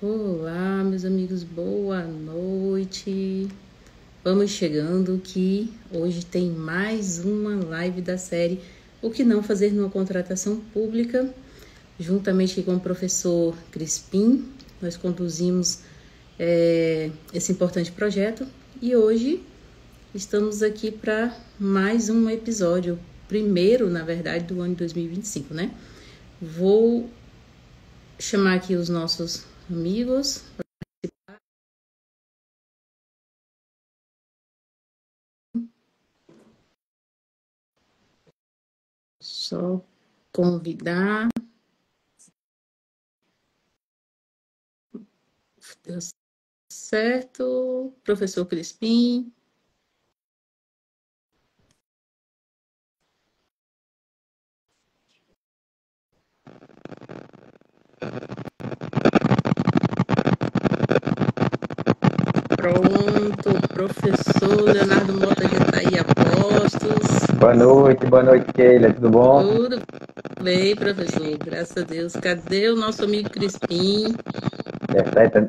Olá, meus amigos, boa noite. Vamos chegando que hoje tem mais uma live da série O que não fazer numa contratação pública, juntamente com o professor Crispim. Nós conduzimos esse importante projeto e hoje estamos aqui para mais um episódio, primeiro, na verdade, do ano de 2025, né? Vou chamar aqui os nossos amigos. Só convidar. Deu certo. Professor Crispim. Pronto, professor Leonardo Mota já está aí a postos. Boa noite, Keila, tudo bom? Tudo bem, professor, graças a Deus. Cadê o nosso amigo Crispim?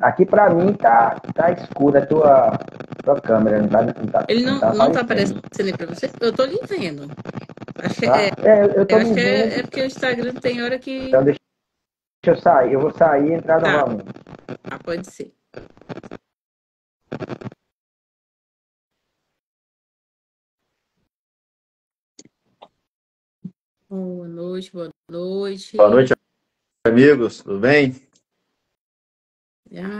Aqui pra mim tá escura a tua câmera, não tá, Ele não tá não tá aparecendo. aparecendo aí para você? Eu tô lhe vendo. Acho que Tá? Eu tô me é vendo, porque o Instagram tem hora que. então deixa eu sair. Eu vou sair e entrar Tá, novamente. pode ser. Boa noite, boa noite. Boa noite, amigos, tudo bem?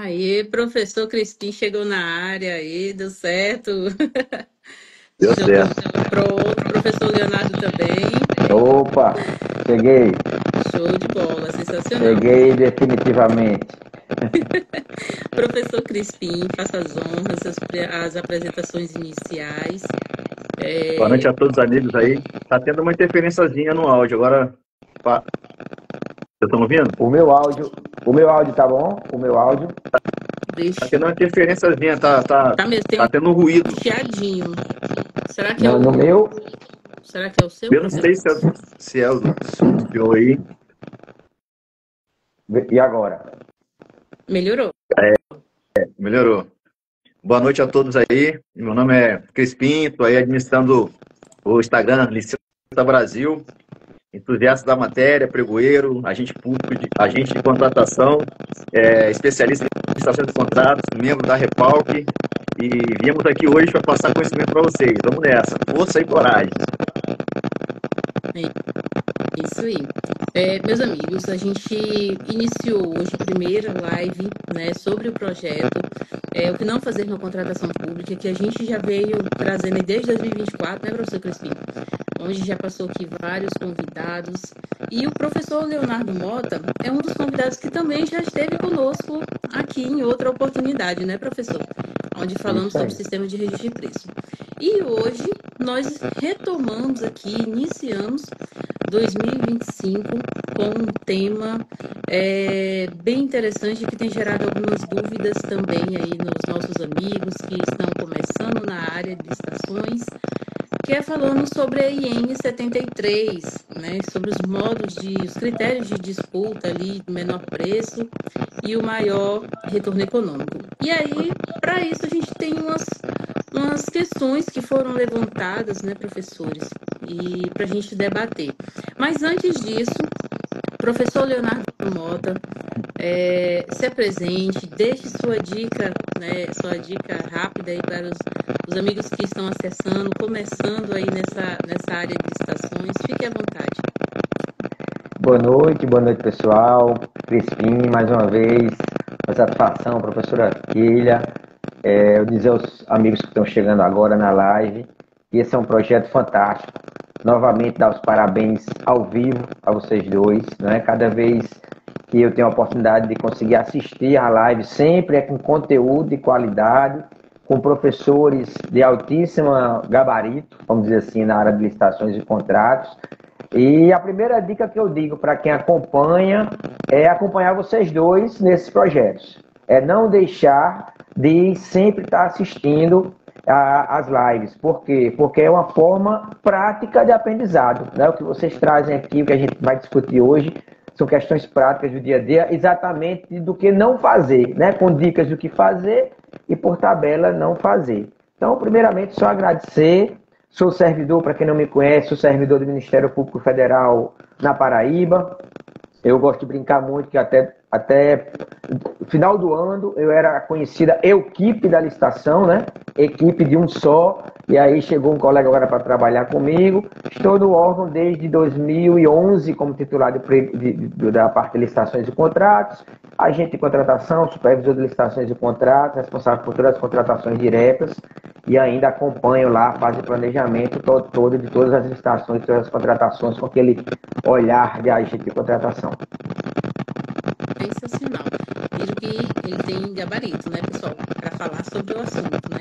Aí, professor Crispim chegou na área aí, deu certo. Deu Já tô certo. pronto, professor Leonardo também. Opa, cheguei, Show de bola, sensacional. cheguei definitivamente. Professor Crispim, faça as honras, as apresentações iniciais. Boa noite a todos os amigos aí. Tá tendo uma interferênciazinha no áudio. Agora, vocês estão ouvindo? O meu áudio tá bom? O meu áudio? Tá Deixa. tendo uma interferênciazinha, Tá mesmo, tem tá tendo um ruído. chiadinho. Será que é No meu? Será que é o seu? Eu não sei se é o seu aí. E agora? Melhorou. Melhorou. Boa noite a todos aí. Meu nome é Crispim, estou aí administrando o Instagram Liceu Brasil. Entusiasta da matéria, pregoeiro, agente público, agente de contratação, especialista em administração de contratos, membro da Repalc, e viemos aqui hoje para passar conhecimento para vocês. Vamos nessa, força e coragem. Isso aí. Meus amigos, a gente iniciou hoje a primeira live, né, sobre o projeto, o que não fazer na contratação pública, que a gente já veio trazendo desde 2024, né, professor Crispim? Onde já passou aqui vários convidados. E o professor Leonardo Mota é um dos convidados que também já esteve conosco aqui em outra oportunidade, né, professor? Onde falamos sobre o sistema de registro de preço. E hoje nós retomamos aqui, iniciamos 2025 com um tema bem interessante que tem gerado algumas dúvidas também aí nos nossos amigos que estão começando na área de licitações, que é falando sobre a IN 73, né, sobre os critérios de disputa ali, menor preço e o maior retorno econômico. E aí, para isso, a gente tem umas questões que foram levantadas, né, professores, e para a gente debater. Mas antes disso, professor Leonardo Mota, se apresente, deixe sua dica, né, sua dica rápida aí para os amigos que estão acessando, começando aí nessa área de licitações. Fique à vontade. Boa noite pessoal. Crispim, mais uma vez, uma satisfação, professora Quilha. Eu dizer aos amigos que estão chegando agora na live que esse é um projeto fantástico. Novamente, dar os parabéns ao vivo a vocês dois, né? Cada vez que eu tenho a oportunidade de conseguir assistir a live, sempre é com conteúdo de qualidade, com professores de altíssimo gabarito, vamos dizer assim, na área de licitações e contratos. E a primeira dica que eu digo para quem acompanha é acompanhar vocês dois nesses projetos. É não deixar de sempre estar assistindo as lives. Por quê? Porque é uma forma prática de aprendizado, né? O que vocês trazem aqui, o que a gente vai discutir hoje, são questões práticas do dia a dia, exatamente do que não fazer, né? Com dicas do que fazer e, por tabela, não fazer. Então, primeiramente, só agradecer. Sou servidor, para quem não me conhece, sou servidor do Ministério Público Federal na Paraíba. Eu gosto de brincar muito que até o final do ano eu era a conhecida equipe da licitação, né? Equipe de um só. E aí chegou um colega agora para trabalhar comigo. Estou no órgão desde 2011 como titular da parte de licitações e contratos, agente de contratação, supervisor de licitações e contratos, responsável por todas as contratações diretas e ainda acompanho lá a fase de planejamento todo de todas as licitações, todas as contratações com aquele olhar de agente de contratação. Sensacional. Vejo que ele tem gabarito, né, pessoal, para falar sobre o assunto, né?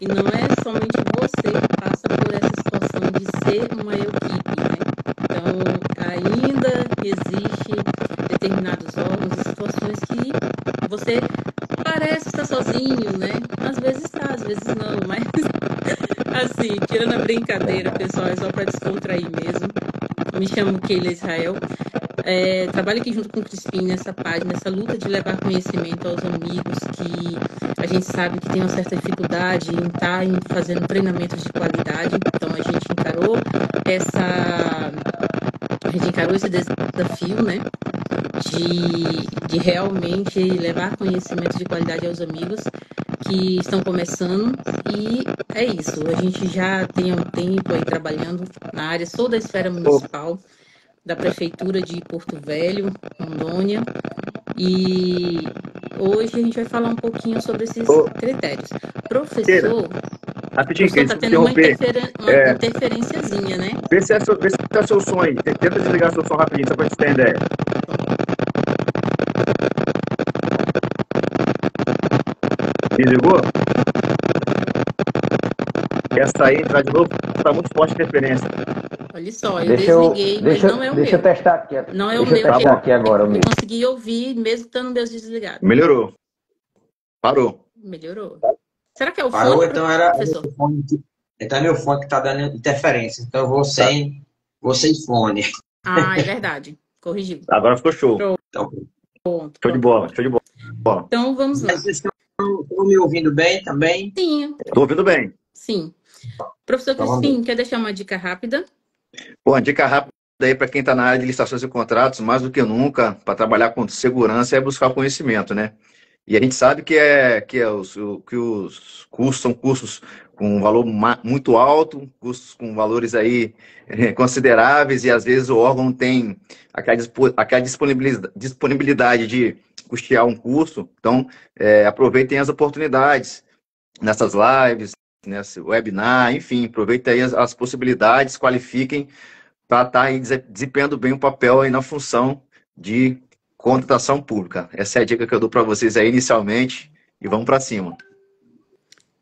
E não é somente você que passa por essa situação de ser uma equipe, né? Então, ainda existe determinados órgãos e situações que você parece estar sozinho, né? Às vezes está, às vezes não, mas assim, tirando a brincadeira, pessoal, é só para descontrair mesmo. Me chamo Keila Israel. Trabalho aqui junto com o Crispim nessa página, nessa luta de levar conhecimento aos amigos que a gente sabe que tem uma certa dificuldade em estar fazendo treinamentos de qualidade. Então a gente encarou esse desafio, né, de realmente levar conhecimento de qualidade aos amigos que estão começando, e é isso. A gente já tem um tempo aí trabalhando na área, sou da esfera municipal, da Prefeitura de Porto Velho, Rondônia, e hoje a gente vai falar um pouquinho sobre esses critérios. Professor, rapidinho, está tendo uma interferenciazinha, né? Vê se é seu som aí. Tenta desligar seu som rapidinho, só para a gente ter ideia. Desligou? Essa aí, entrar de novo, está muito forte a interferência. Olha só, eu desliguei, mas não é o meu. Deixa eu testar aqui. Não é o meu. Deixa eu testar aqui agora. Eu consegui ouvir, mesmo estando meus desligados. Melhorou. Parou. Melhorou. Será que é o Parou, fone, então era professor? Então é meu fone que está dando interferência. Então eu vou sem fone. Ah, é verdade. Corrigiu. Agora ficou show. Então, Pronto. Show de bola, show de bola. Então vamos lá. vocês estão me ouvindo bem também? Sim. Estou ouvindo bem. Sim. Professor Crispim, quer deixar uma dica rápida? Bom, a dica rápida aí para quem está na área de licitações e contratos, mais do que nunca, para trabalhar com segurança, é buscar conhecimento, né? E a gente sabe que os custos são custos com um valor muito alto, custos com valores aí consideráveis, e às vezes o órgão tem aquela disponibilidade de custear um custo. Então, aproveitem as oportunidades nessas lives, nesse webinar, enfim, aproveitem aí as possibilidades, qualifiquem para estar aí desempenhando bem o papel aí na função de contratação pública. Essa é a dica que eu dou para vocês aí inicialmente, e vamos para cima.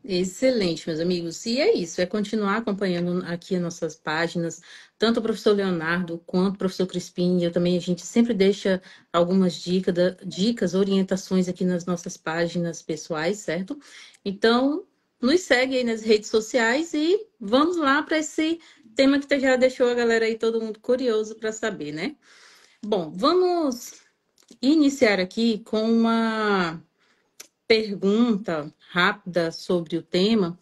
Excelente, meus amigos. E é isso, é continuar acompanhando aqui as nossas páginas, tanto o professor Leonardo quanto o professor Crispim. A gente sempre deixa algumas dicas, orientações aqui nas nossas páginas pessoais, certo? Então, nos segue aí nas redes sociais e vamos lá para esse tema que já deixou a galera aí, todo mundo curioso para saber, né? Bom, vamos iniciar aqui com uma pergunta rápida sobre o tema.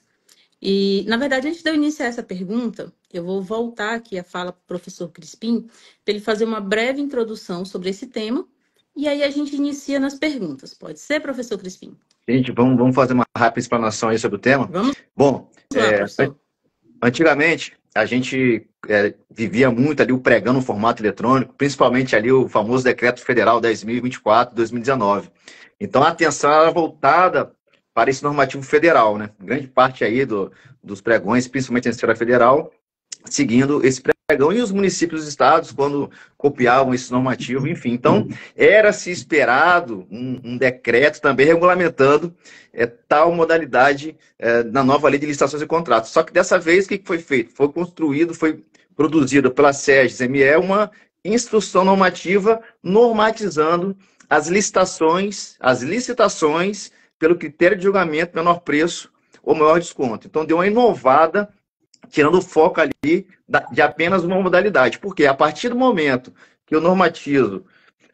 E, na verdade, antes de eu iniciar essa pergunta, eu vou voltar aqui a fala para o professor Crispim, para ele fazer uma breve introdução sobre esse tema, e aí a gente inicia nas perguntas. Pode ser, professor Crispim? Gente, vamos fazer uma rápida explanação aí sobre o tema? Vamos. Bom, lá, professor. Antigamente, a gente vivia muito ali o pregão no formato eletrônico, principalmente ali o famoso Decreto Federal 10.024/2019. Então, a atenção era voltada para esse normativo federal, né? Grande parte aí dos pregões, principalmente na esfera federal, seguindo esse pregão, e os municípios e estados, quando copiavam esse normativo, enfim. Então, era-se esperado um decreto também regulamentando tal modalidade na nova lei de licitações e contratos. Só que dessa vez, o que foi feito? Foi produzido pela SERGES-ME uma instrução normativa normatizando as licitações pelo critério de julgamento menor preço ou maior desconto. Então, deu uma inovada, tirando o foco ali de apenas uma modalidade. Porque a partir do momento que eu normatizo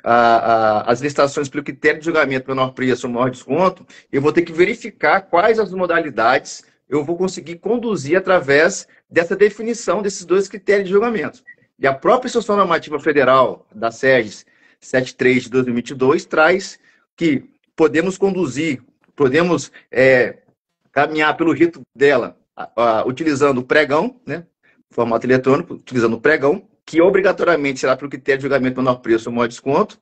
as licitações pelo critério de julgamento menor preço ou maior desconto, eu vou ter que verificar quais as modalidades eu vou conseguir conduzir através dessa definição desses dois critérios de julgamento. E a própria Instrução Normativa Federal da SERGES 73 de 2022 traz que podemos conduzir, podemos caminhar pelo rito dela utilizando o pregão, né, formato eletrônico, utilizando o pregão, que obrigatoriamente será pelo critério de julgamento menor preço ou maior desconto.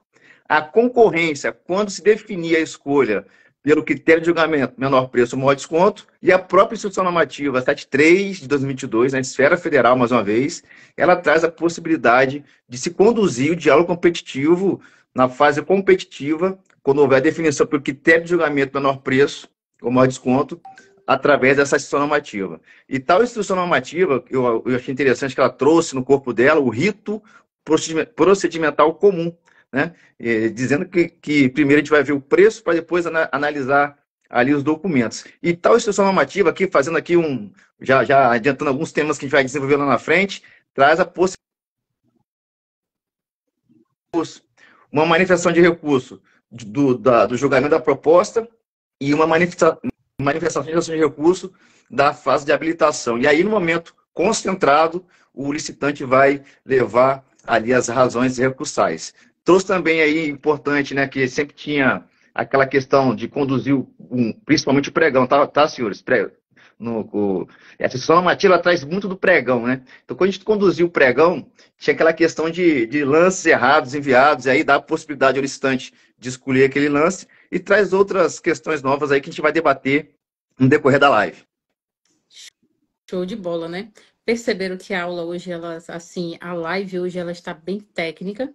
A concorrência, quando se definir a escolha pelo critério de julgamento menor preço ou maior desconto, e a própria Instrução Normativa 73 de 2022, na esfera federal, mais uma vez, ela traz a possibilidade de se conduzir o diálogo competitivo na fase competitiva, quando houver a definição pelo critério de julgamento menor preço ou maior desconto, através dessa instrução normativa. E tal instrução normativa, eu achei interessante que ela trouxe no corpo dela o rito procedimental comum, né? Dizendo que primeiro a gente vai ver o preço para depois analisar ali os documentos. E tal instrução normativa, aqui fazendo aqui já adiantando alguns temas que a gente vai desenvolver lá na frente, traz a possibilidade uma manifestação de recurso do julgamento da proposta e uma manifestação de recurso da fase de habilitação. E aí, no momento concentrado, o licitante vai levar ali as razões recursais. Trouxe também aí, importante, né, que sempre tinha aquela questão de conduzir, principalmente o pregão, tá senhores? Essa instrução normativa traz muito do pregão, né? Então, quando a gente conduziu o pregão, tinha aquela questão de lances errados enviados, e aí dá a possibilidade ao licitante de escolher aquele lance, e traz outras questões novas aí que a gente vai debater no decorrer da live. Show de bola, né? Perceberam que a aula hoje, a live hoje, ela está bem técnica.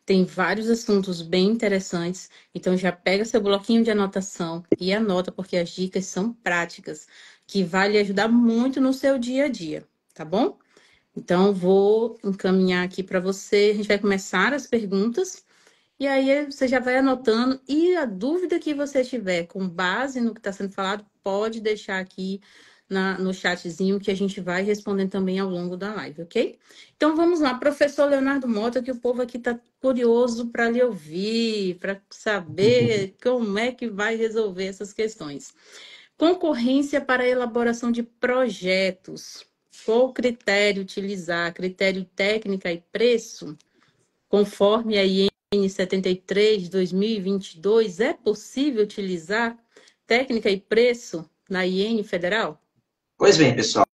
Tem vários assuntos bem interessantes. Então, já pega seu bloquinho de anotação e anota, porque as dicas são práticas, que vai lhe ajudar muito no seu dia a dia, tá bom? Então, vou encaminhar aqui para você. A gente vai começar as perguntas. E aí, você já vai anotando. E a dúvida que você tiver, com base no que está sendo falado, pode deixar aqui no chatzinho, que a gente vai respondendo também ao longo da live, ok? Então, vamos lá, professor Leonardo Mota, que o povo aqui está curioso para lhe ouvir, para saber como é que vai resolver essas questões. Concorrência para elaboração de projetos. Qual critério utilizar? Critério técnica e preço? Conforme a IN 73 de 2022, é possível utilizar técnica e preço na IN federal? Pois bem, pessoal.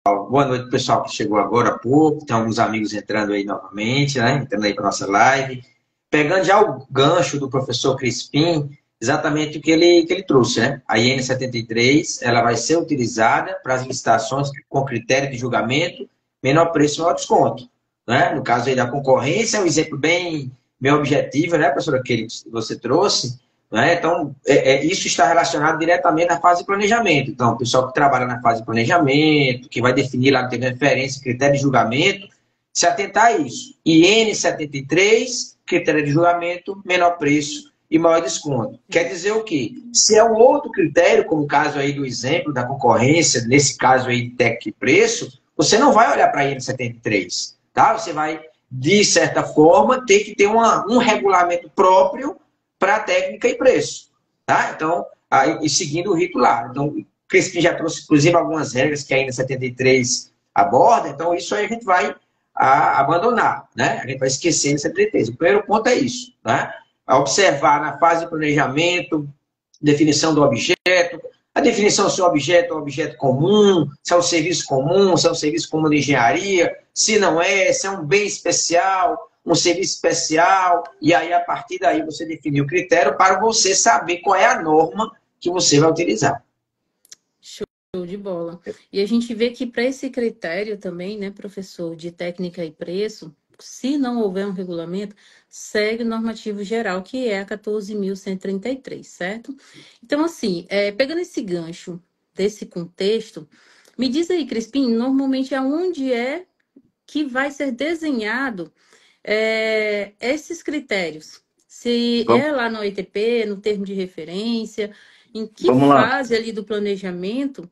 Boa noite, pessoal que chegou agora há pouco. Tem alguns amigos entrando aí novamente, né? Entrando aí para nossa live. Pegando já o gancho do professor Crispim, exatamente o que ele trouxe, né? A IN 73, ela vai ser utilizada para as licitações com critério de julgamento, menor preço, maior desconto, né? No caso aí da concorrência, é um exemplo bem objetivo, né, professora, que você trouxe, né? Então, isso está relacionado diretamente à fase de planejamento. Então, o pessoal que trabalha na fase de planejamento, que vai definir lá no termo de referência, critério de julgamento, se atentar a isso. IN 73, critério de julgamento, menor preço e maior desconto. Quer dizer o quê? Se é um outro critério, como o caso aí do exemplo da concorrência, nesse caso aí de técnica e preço, você não vai olhar para a IN 73, tá? Você vai, de certa forma, ter que ter um regulamento próprio para técnica e preço, tá? Então, aí, seguindo o rito lá. Então, o Crispim já trouxe, inclusive, algumas regras que a IN 73 aborda, então isso aí a gente vai abandonar, né? A gente vai esquecer de 73. O primeiro ponto é isso, né? A observar na fase de planejamento, definição do objeto, a definição se o objeto é um objeto comum, se é um serviço comum, se é um serviço comum de engenharia, se não é, se é um bem especial, um serviço especial, e aí, a partir daí, você definir o critério para você saber qual é a norma que você vai utilizar. Show de bola. E a gente vê que para esse critério também, né, professor, de técnica e preço, se não houver um regulamento, segue o normativo geral, que é a 14.133, certo? Então, assim, pegando esse gancho desse contexto, me diz aí, Crispim, normalmente aonde é que vai ser desenhado esses critérios? Se é lá no ETP, no termo de referência, em que fase ali do planejamento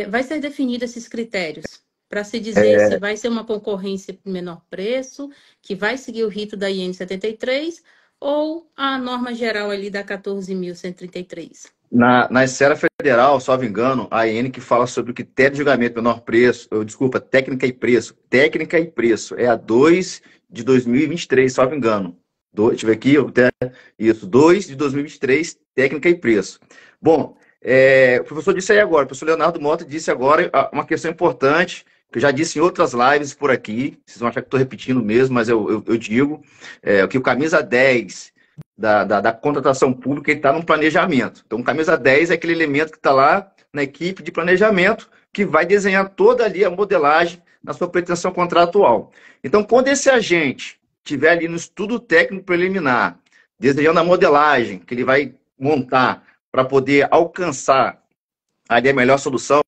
vai ser definido esses critérios? para se dizer se vai ser uma concorrência por menor preço, que vai seguir o rito da IN 73 ou a norma geral ali da 14.133? Na esfera federal, salvo engano, a AN que fala sobre o critério de julgamento menor preço, desculpa, técnica e preço. Técnica e preço. É a 2 de 2023, salvo engano. Deixa eu ver aqui, isso, 2 de 2023, técnica e preço. Bom, o professor disse aí agora, o professor Leonardo Mota disse agora uma questão importante, que eu já disse em outras lives por aqui, vocês vão achar que estou repetindo mesmo, mas eu digo, que o camisa 10 da contratação pública está no planejamento. Então, o camisa 10 é aquele elemento que está lá na equipe de planejamento, que vai desenhar toda ali a modelagem na sua pretensão contratual. Então, quando esse agente estiver ali no estudo técnico preliminar, desenhando a modelagem que ele vai montar para poder alcançar ali a melhor solução,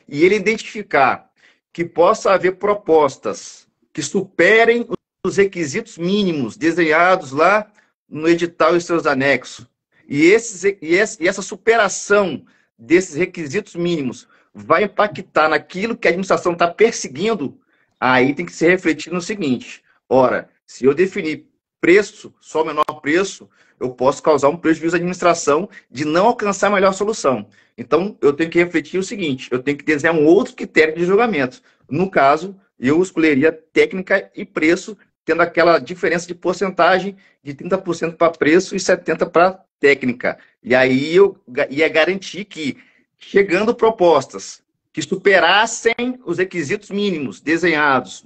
e ele identificar que possa haver propostas que superem os requisitos mínimos desenhados lá no edital e seus anexos, e essa superação desses requisitos mínimos vai impactar naquilo que a administração está perseguindo, aí tem que se refletir no seguinte: ora, se eu definir preço, só o menor preço, eu posso causar um prejuízo à administração de não alcançar a melhor solução. Então, eu tenho que refletir o seguinte: eu tenho que desenhar um outro critério de julgamento. No caso, eu escolheria técnica e preço, tendo aquela diferença de porcentagem de 30% para preço e 70% para técnica. E aí eu ia garantir que, chegando propostas que superassem os requisitos mínimos desenhados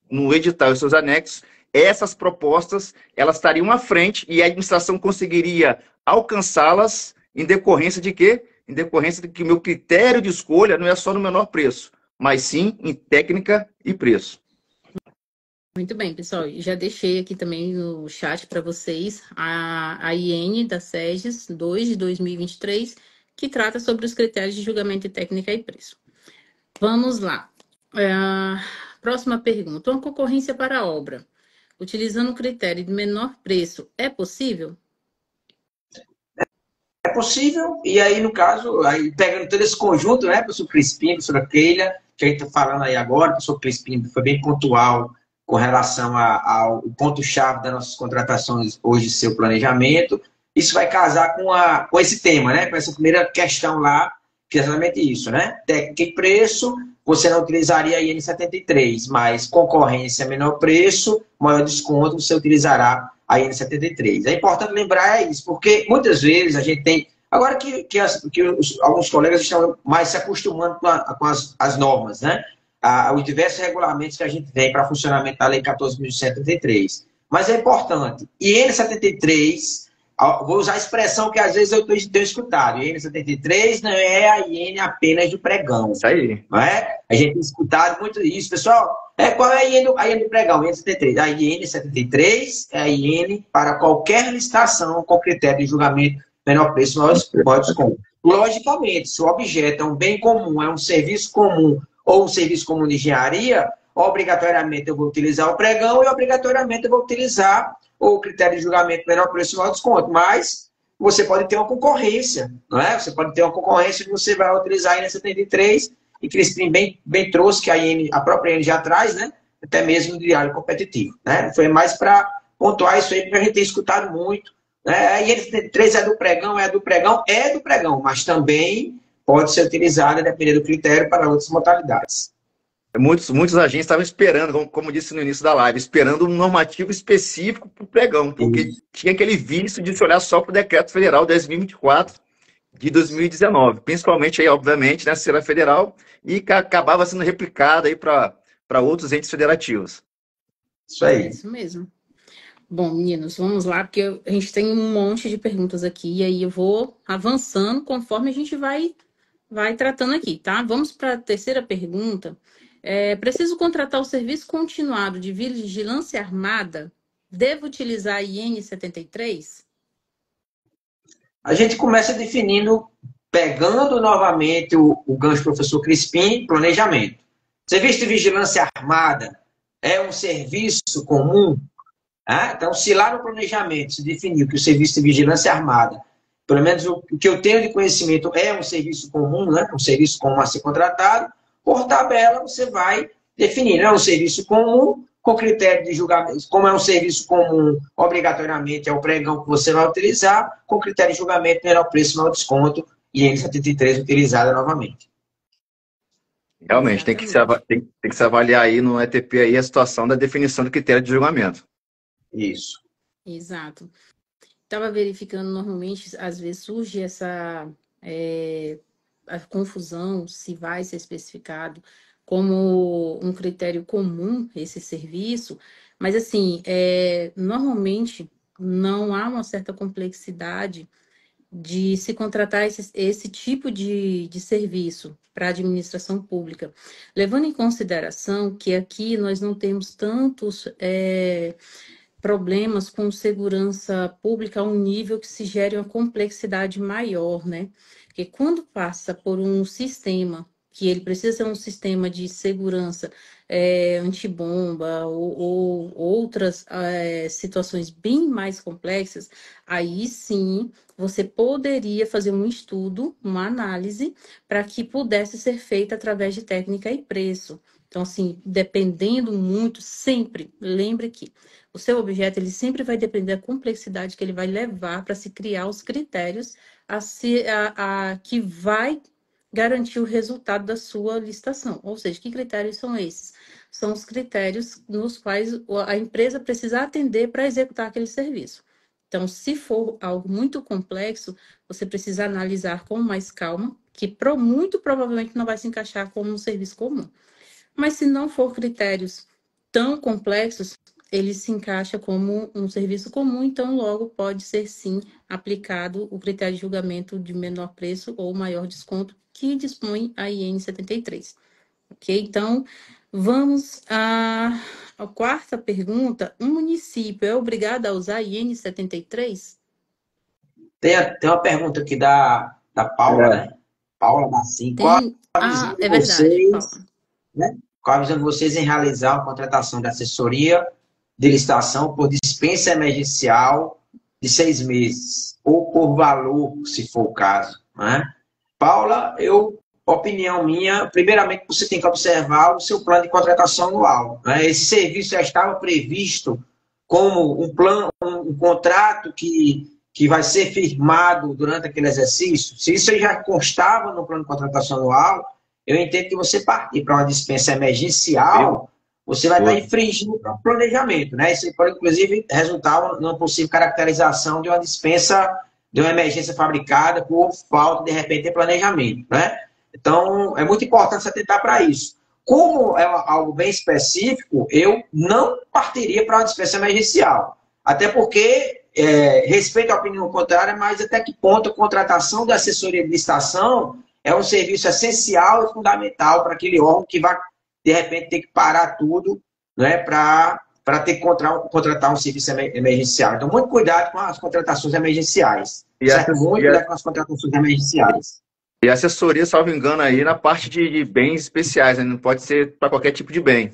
no edital e seus anexos, essas propostas elas estariam à frente e a administração conseguiria alcançá-las em decorrência de quê? Em decorrência de que o meu critério de escolha não é só no menor preço, mas sim em técnica e preço. Muito bem, pessoal. Já deixei aqui também no chat para vocês a IN da SEGES 2 de 2023, que trata sobre os critérios de julgamento de técnica e preço. Vamos lá. Próxima pergunta. Uma concorrência para a obra, utilizando o critério de menor preço, é possível? É possível, e aí, no caso, aí pegando todo esse conjunto, né, professor Crispim, professora Keila, que a gente está falando aí agora, professor Crispim foi bem pontual com relação ao ponto-chave das nossas contratações hoje, seu planejamento. Isso vai casar com esse tema, né? Com essa primeira questão lá, que é exatamente isso, né? Técnica e preço, você não utilizaria a IN 73, mas concorrência, menor preço, maior desconto, você utilizará a IN 73. É importante lembrar isso, porque muitas vezes a gente tem... Agora que alguns colegas estão mais se acostumando com as normas, né? Os diversos regulamentos que a gente tem para funcionamento da Lei 14.133. Mas é importante. IN 73, vou usar a expressão que às vezes eu tenho escutado. IN 73 não é a IN apenas do pregão. Isso aí. Não é? A gente tem escutado muito isso. Pessoal, qual é a IN do pregão? IN 73. A IN 73 é a IN para qualquer licitação com critério de julgamento menor preço, maior desconto. Logicamente, se o objeto é um bem comum, é um serviço comum, ou um serviço comum de engenharia, obrigatoriamente eu vou utilizar o pregão e obrigatoriamente eu vou utilizar o critério de julgamento menor preço e maior desconto. Mas você pode ter uma concorrência, não é? Você pode ter uma concorrência que você vai utilizar a IN 73, e Crispim bem trouxe que a própria IN já traz, né? Até mesmo no diário competitivo. Né? Foi mais para pontuar isso aí, porque a gente tem escutado muito. Né? A IN 73 é do pregão, mas também pode ser utilizada, dependendo do critério, para outras modalidades. Muitos agentes estavam esperando, como disse no início da live, esperando um normativo específico para o pregão, porque tinha aquele vício de se olhar só para o Decreto Federal 10.024 de 2019, principalmente aí, obviamente, na esfera federal, e que acabava sendo replicada aí para outros entes federativos. Isso aí. É isso mesmo. Bom, meninos, vamos lá, porque a gente tem um monte de perguntas aqui, e aí eu vou avançando conforme a gente vai tratando aqui, tá? Vamos para a terceira pergunta. Preciso contratar o serviço continuado de vigilância armada? Devo utilizar a IN 73? A gente começa definindo, pegando novamente o gancho do professor Crispim, planejamento. Serviço de vigilância armada é um serviço comum? Então, se lá no planejamento se definiu que o serviço de vigilância armada, pelo menos o que eu tenho de conhecimento, é um serviço comum, né? Um serviço comum a ser contratado, por tabela você vai definir, não é um serviço comum, com critério de julgamento, como é um serviço comum, obrigatoriamente é o pregão que você vai utilizar, com critério de julgamento, menor preço, maior desconto, e N73 utilizada novamente. Realmente, tem que se avaliar aí no ETP aí a situação da definição do critério de julgamento. Isso. Exato. Estava verificando, normalmente, às vezes surge essa a confusão se vai ser especificado como um critério comum esse serviço, mas assim, normalmente não há uma certa complexidade de se contratar esse tipo de serviço para a administração pública, levando em consideração que aqui nós não temos tantos problemas com segurança pública a um nível que se gere uma complexidade maior, né? Porque quando passa por um sistema, que ele precisa ser um sistema de segurança antibomba ou outras situações bem mais complexas, aí sim você poderia fazer um estudo, uma análise, para que pudesse ser feita através de técnica e preço. Então, assim, dependendo muito, sempre, lembre que o seu objeto, ele sempre vai depender da complexidade que ele vai levar para se criar os critérios que vai garantir o resultado da sua licitação. Ou seja, que critérios são esses? São os critérios nos quais a empresa precisa atender para executar aquele serviço. Então, se for algo muito complexo, você precisa analisar com mais calma, que muito provavelmente não vai se encaixar como um serviço comum. Mas se não for critérios tão complexos, ele se encaixa como um serviço comum, então logo pode ser sim aplicado o critério de julgamento de menor preço ou maior desconto que dispõe a IN 73. Ok? Então, vamos à quarta pergunta. Um município é obrigado a usar a IN 73? Tem uma pergunta aqui da Paula, né? Paula Bassim. Qual a visão de vocês, Paula. Né? Qual a visão de vocês em realizar uma contratação de assessoria de licitação por dispensa emergencial de 6 meses, ou por valor, se for o caso, né? Paula, opinião minha, primeiramente você tem que observar o seu plano de contratação anual, né? Esse serviço já estava previsto como um contrato que vai ser firmado durante aquele exercício. Se isso já constava no plano de contratação anual, eu entendo que você partir para uma dispensa emergencial, você vai estar infringindo o próprio planejamento, né? Isso pode, inclusive, resultar numa possível caracterização de uma dispensa, de uma emergência fabricada por falta, de repente, de planejamento, né? Então, é muito importante você atentar para isso. Como é algo bem específico, eu não partiria para uma dispensa emergencial. Até porque, respeito à opinião contrária, mas até que ponto a contratação da assessoria de licitação é um serviço essencial e fundamental para aquele órgão que vai, de repente, ter que parar tudo, né, para ter que contratar um serviço emergencial. Então, muito cuidado com as contratações emergenciais. Muito cuidado com as contratações emergenciais. E assessoria, salvo engano, aí na parte de bens especiais, né? Não pode ser para qualquer tipo de bem.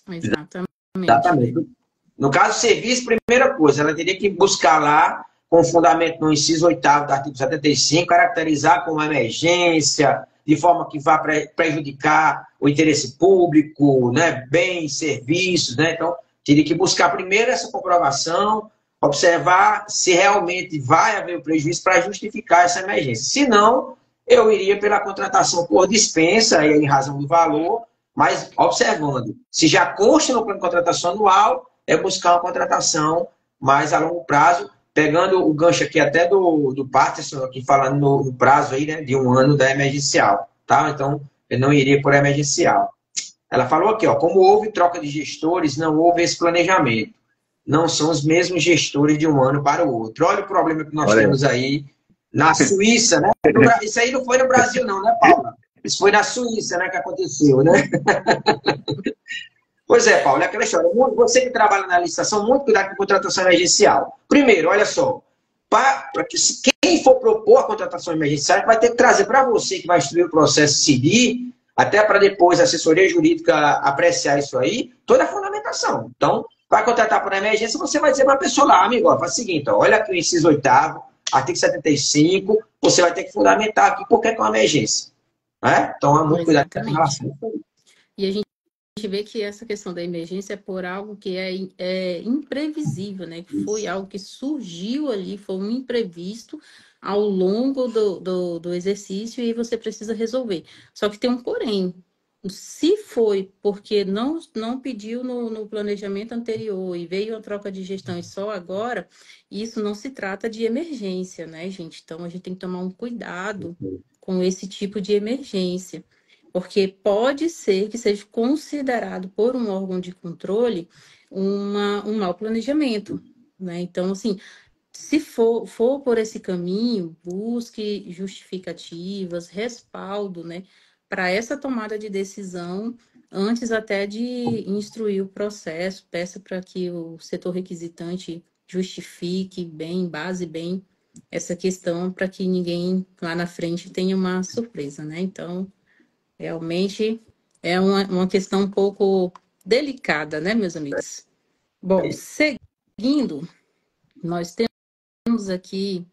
Exatamente. No caso, serviço, primeira coisa, ela teria que buscar lá, com fundamento no inciso 8º do artigo 75, caracterizar como emergência, de forma que vá prejudicar o interesse público, né, bens, serviços, né? Então, teria que buscar primeiro essa comprovação, observar se realmente vai haver o prejuízo para justificar essa emergência. Se não, eu iria pela contratação por dispensa, aí em razão do valor, mas observando. Se já consta no plano de contratação anual, é buscar uma contratação mais a longo prazo, pegando o gancho aqui até do Patterson, aqui falando no prazo aí, né, de 1 ano da emergencial, tá? Então, eu não iria por emergencial. Ela falou aqui, ó, como houve troca de gestores, não houve esse planejamento. Não são os mesmos gestores de um ano para o outro. Olha o problema que nós temos aí na Suíça, né? Isso aí não foi no Brasil não, né, Paula? Isso foi na Suíça, né, que aconteceu, né? Pois é, Paulo, é aquela história. Você que trabalha na licitação, muito cuidado com a contratação emergencial. Primeiro, olha só, quem for propor a contratação emergencial vai ter que trazer para você que vai instruir o processo civil, até para depois a assessoria jurídica apreciar isso aí, toda a fundamentação. Então, vai contratar por emergência, você vai dizer para a pessoa lá, amigo, ó, faz o seguinte, ó, olha aqui o inciso 8º, artigo 75, você vai ter que fundamentar aqui por que é uma emergência. Né? Então, é muito cuidado com relação a isso. E a gente vê que essa questão da emergência é por algo que é imprevisível, né? Que foi algo que surgiu ali, foi um imprevisto ao longo do exercício e você precisa resolver. Só que tem um porém. Se foi porque não pediu no planejamento anterior e veio a troca de gestão e só agora, isso não se trata de emergência, né, gente? Então a gente tem que tomar um cuidado com esse tipo de emergência. Porque pode ser que seja considerado por um órgão de controle um mau planejamento, né? Então, assim, se for por esse caminho, busque justificativas, respaldo, né, para essa tomada de decisão, antes até de instruir o processo, peça para que o setor requisitante justifique bem, base bem essa questão, para que ninguém lá na frente tenha uma surpresa, né? Então, realmente é uma questão um pouco delicada, né, meus amigos? Bom, seguindo, nós temos aqui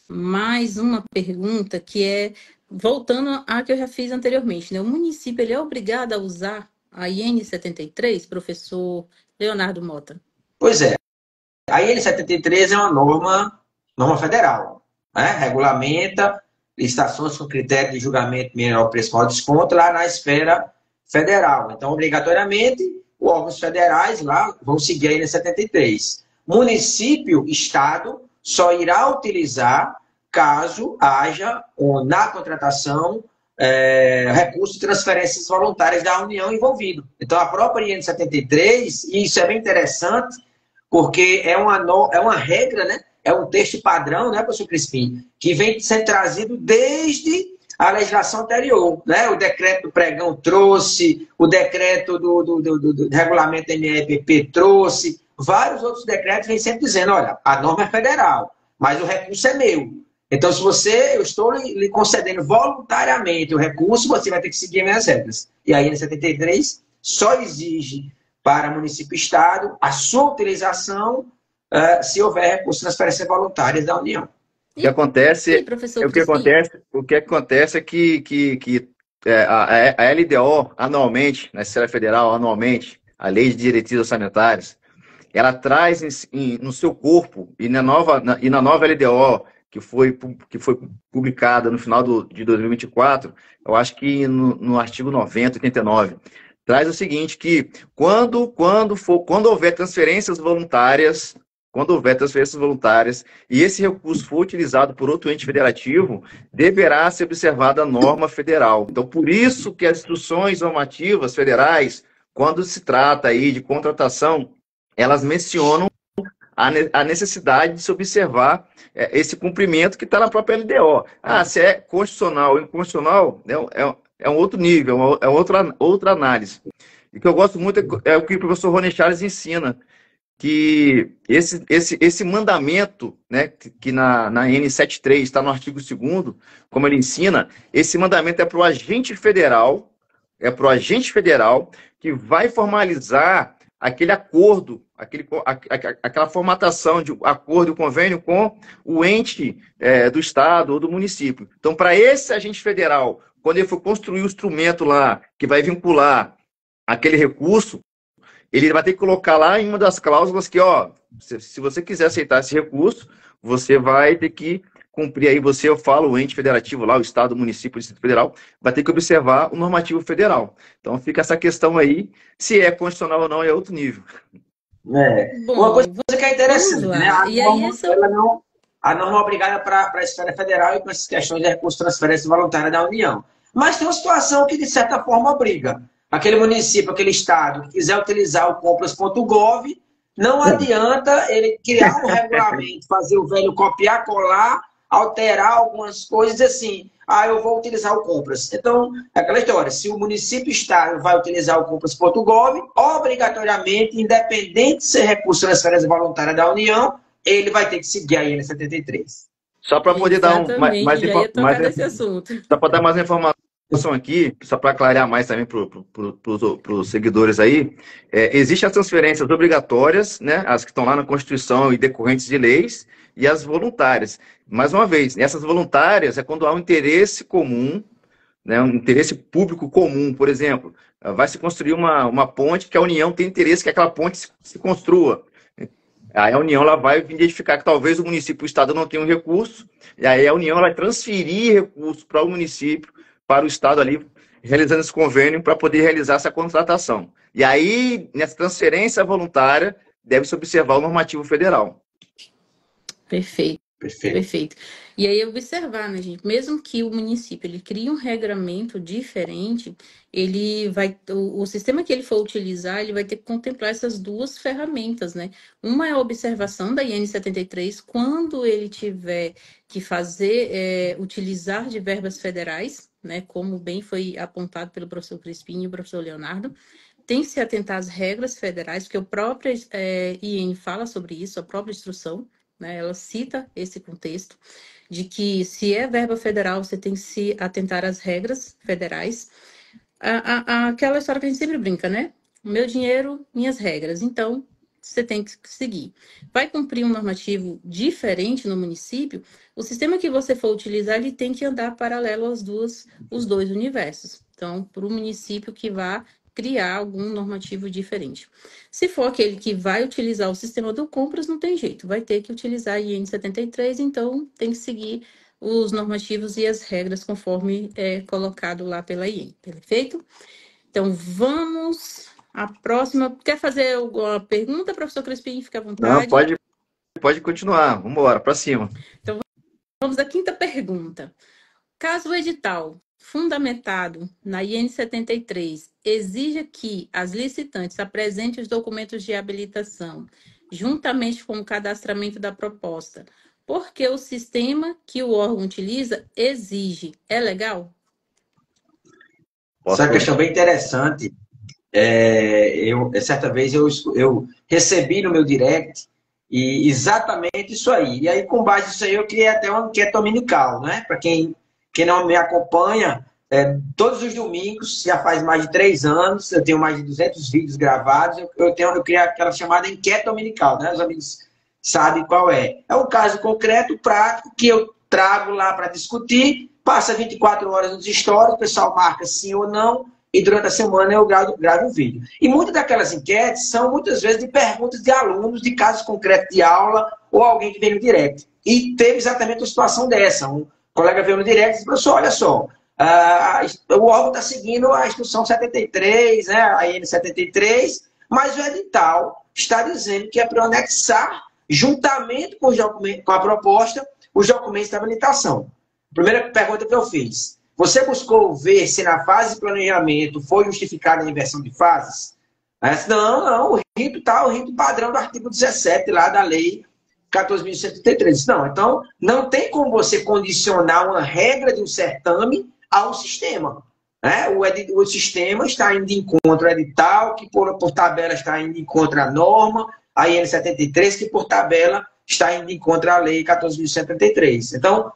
mais uma pergunta que é, voltando à que eu já fiz anteriormente, né? O município ele é obrigado a usar a IN 73, professor Leonardo Mota? Pois é, a IN 73 é uma norma federal, né? Regulamenta licitações com critério de julgamento menor preço maior desconto lá na esfera federal. Então, obrigatoriamente, os órgãos federais lá vão seguir a IN 73. Município, estado, só irá utilizar caso haja na contratação recurso de transferências voluntárias da União envolvido. Então, a própria IN 73, e isso é bem interessante, porque é uma regra, né? É um texto padrão, né, professor Crispim, que vem sendo trazido desde a legislação anterior, né? O decreto do pregão trouxe, o decreto do regulamento da MRPP trouxe, vários outros decretos vêm sempre dizendo, olha, a norma é federal, mas o recurso é meu. Então, eu estou lhe concedendo voluntariamente o recurso, você vai ter que seguir minhas regras. E aí, na 73, só exige para município e estado a sua utilização se houver recursos de transferência voluntárias da União. O que acontece, o que acontece é que a LDO, anualmente, na esfera federal, anualmente, a Lei de Diretrizes Orçamentárias, ela traz no seu corpo, e na nova LDO, que foi publicada no final de 2024, eu acho que no artigo 90, 89, traz o seguinte, que quando houver transferências voluntárias, e esse recurso for utilizado por outro ente federativo, deverá ser observada a norma federal. Então, por isso que as instruções normativas federais, quando se trata aí de contratação, elas mencionam a necessidade de se observar esse cumprimento que está na própria LDO. Se é constitucional ou inconstitucional, é um outro nível, é outra análise. E o que eu gosto muito é o que o professor Rony Charles ensina, que esse mandamento, né, que na N73 está no artigo 2º, como ele ensina, esse mandamento é para o agente federal, que vai formalizar aquele acordo, aquela formatação de acordo e convênio com o ente do estado ou do município. Então, para esse agente federal, quando ele for construir o instrumento lá, que vai vincular aquele recurso, ele vai ter que colocar lá em uma das cláusulas que, se você quiser aceitar esse recurso, você vai ter que cumprir aí, eu falo, o ente federativo lá, o estado, o município, o Distrito Federal, vai ter que observar o normativo federal. Então fica essa questão aí, se é constitucional ou não, é outro nível. Bom, uma coisa que é interessante, né? A norma é obrigada para a esfera federal e com essas questões de recurso de transferência voluntária da União. Mas tem uma situação que, de certa forma, obriga. Aquele município, aquele estado que quiser utilizar o compras.gov, não adianta ele criar um regulamento, fazer o velho copiar, colar, alterar algumas coisas assim, eu vou utilizar o compras. Então, é aquela história, se o município estado vai utilizar o compras.gov, obrigatoriamente, independente de ser recurso de transferência voluntária da União, ele vai ter que seguir a IN 73. Só para poder dar mais informação aqui, só para clarear mais também para os seguidores aí, existem as transferências obrigatórias, né, as que estão lá na Constituição e decorrentes de leis, e as voluntárias. Mais uma vez, essas voluntárias é quando há um interesse comum, né, um interesse público comum, por exemplo, vai se construir uma ponte que a União tem interesse que aquela ponte se construa. Aí a União ela vai identificar que talvez o município e o Estado não tenham recurso, e aí a União vai transferir recursos para o município, para o Estado ali, realizando esse convênio para poder realizar essa contratação. E aí, nessa transferência voluntária, deve-se observar o normativo federal. Perfeito. Perfeito. Perfeito. E aí observar, né, gente? Mesmo que o município ele crie um regramento diferente, ele vai, o sistema que ele for utilizar, ele vai ter que contemplar essas duas ferramentas, né? Uma é a observação da IN 73 quando ele tiver que utilizar de verbas federais, né? Como bem foi apontado pelo professor Crispim e o professor Leonardo. Tem que se atentar às regras federais, porque o próprio IN fala sobre isso, a própria instrução, né, ela cita esse contexto de que se é verba federal, você tem que se atentar às regras federais. Aquela história que a gente sempre brinca, né? Meu dinheiro, minhas regras. Então, você tem que seguir. Vai cumprir um normativo diferente no município, o sistema que você for utilizar, ele tem que andar paralelo aos dois universos. Então, para o município que vá criar algum normativo diferente. Se for aquele que vai utilizar o sistema do compras, não tem jeito, vai ter que utilizar a IN 73, então tem que seguir os normativos e as regras conforme é colocado lá pela IN, perfeito? Então, vamos à próxima. Quer fazer alguma pergunta, professor Crispim? Fica à vontade. Não, pode continuar, vamos embora, para cima. Então, vamos à quinta pergunta. Caso o edital fundamentado na IN 73 exija que as licitantes apresentem os documentos de habilitação juntamente com o cadastramento da proposta, porque o sistema que o órgão utiliza exige, é legal? Essa é uma questão bem interessante. Certa vez eu recebi no meu direct e exatamente isso aí. E aí, com base nisso aí, eu criei até uma enquete dominical, né? Para quem não me acompanha, todos os domingos, já faz mais de 3 anos, eu tenho mais de 200 vídeos gravados, eu criei aquela chamada enquete dominical, né? Os amigos sabem qual é. É um caso concreto, prático, que eu trago lá para discutir, passa 24 horas nos stories, o pessoal marca sim ou não, e durante a semana eu gravo o vídeo. E muitas daquelas enquetes são, muitas vezes, de perguntas de alunos, de casos concretos de aula, ou alguém que veio no direct. E teve exatamente uma situação dessa. Um colega veio no direct e disse, professor, olha só, o órgão está seguindo a instrução 73, né, a IN 73, mas o edital está dizendo que é para anexar, juntamente com a proposta, os documentos de habilitação. Primeira pergunta que eu fiz. Você buscou ver se na fase de planejamento foi justificada a inversão de fases? Não, o rito está o rito padrão do artigo 17 lá da lei 14.133. Não, então não tem como você condicionar uma regra de um certame ao sistema. Né? O sistema está indo de encontro ao edital, que por tabela está indo de encontro à norma, a IN 73, que por tabela está indo de encontro à lei 14.133. Então,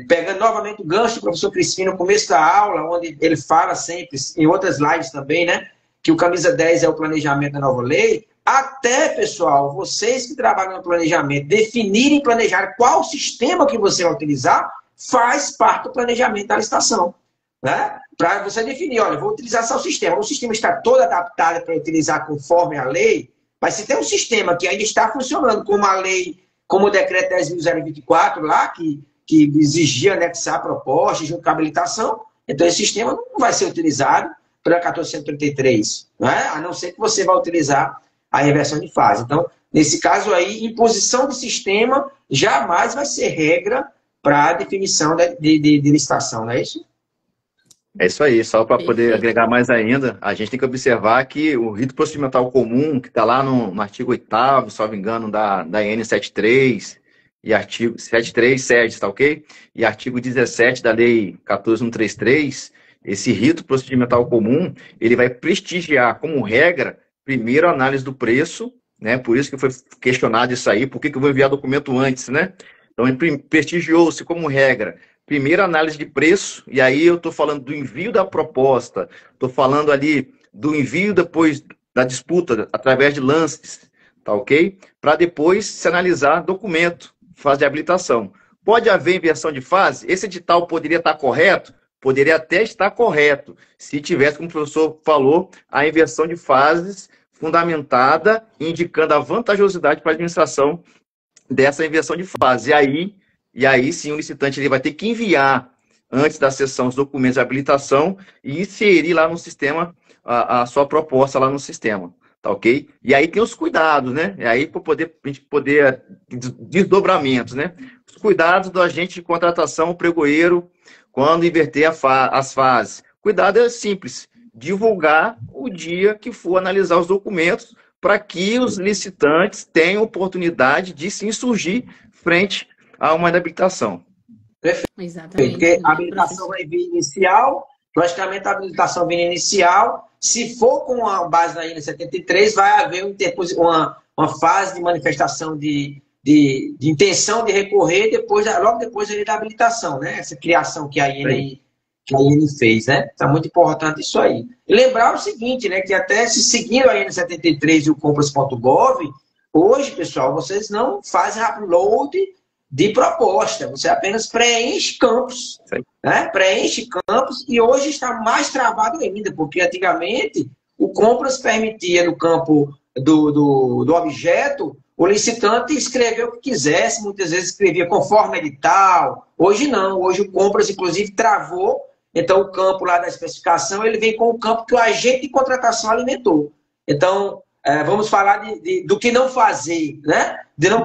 pegando novamente o gancho do professor Crispim no começo da aula, onde ele fala sempre, em outras lives também, né, que o camisa 10 é o planejamento da nova lei, até, pessoal, vocês que trabalham no planejamento, definirem e planejar qual sistema que você vai utilizar, faz parte do planejamento da licitação. Né? Para você definir, olha, vou utilizar só o sistema está todo adaptado para utilizar conforme a lei, mas se tem um sistema que ainda está funcionando como a lei, como o decreto 10.024 lá, que exigia anexar a proposta junto com a habilitação, então esse sistema não vai ser utilizado pela 1433, né? A não ser que você vá utilizar a reversão de fase. Então, nesse caso aí, imposição de sistema jamais vai ser regra para a definição de licitação, não é isso? É isso aí, só para poder agregar mais ainda, a gente tem que observar que o rito procedimental comum, que está lá no artigo 8º, salvo engano, da IN 73, e artigo 73, SEDES, tá ok? E artigo 17 da lei 14.133, esse rito procedimental comum, ele vai prestigiar como regra, primeiro a análise do preço, né? Por isso que foi questionado isso aí, por que eu vou enviar documento antes, né? Então, prestigiou-se como regra, primeiro análise de preço, e aí eu estou falando do envio da proposta, estou falando ali do envio depois da disputa, através de lances, tá ok? Para depois se analisar documento, fase de habilitação. Pode haver inversão de fase? Esse edital poderia estar correto? poderia até estar correto, se tivesse, como o professor falou, a inversão de fases fundamentada, indicando a vantajosidade para a administração dessa inversão de fase. E aí sim o licitante ele vai ter que enviar, antes da sessão, os documentos de habilitação e inserir lá no sistema a sua proposta lá no sistema. Tá ok? E aí tem os cuidados, né? E aí para a gente poder desdobramentos, né? Os cuidados do agente de contratação, o pregoeiro, quando inverter as fases. Cuidado é simples, divulgar o dia que for analisar os documentos para que os licitantes tenham oportunidade de se insurgir frente a uma inabilitação. Exatamente. Porque a habilitação vai vir inicial, logicamente a habilitação vem inicial, se for com a base na INA 73, vai haver uma fase de manifestação de intenção de recorrer logo depois da habilitação, né? Essa criação que a INA fez, né? Então, muito importante isso aí. E lembrar o seguinte, né? Que até se seguindo a INA 73 e o compras.gov, hoje, pessoal, vocês não fazem upload de proposta, você apenas preenche campos, né? Preenche campos e hoje está mais travado ainda, porque antigamente o compras permitia no campo do objeto o licitante escrever o que quisesse, muitas vezes escrevia conforme edital, hoje não, hoje o compras inclusive travou, então o campo lá da especificação ele vem com o campo que o agente de contratação alimentou. Então, vamos falar do que não fazer, né?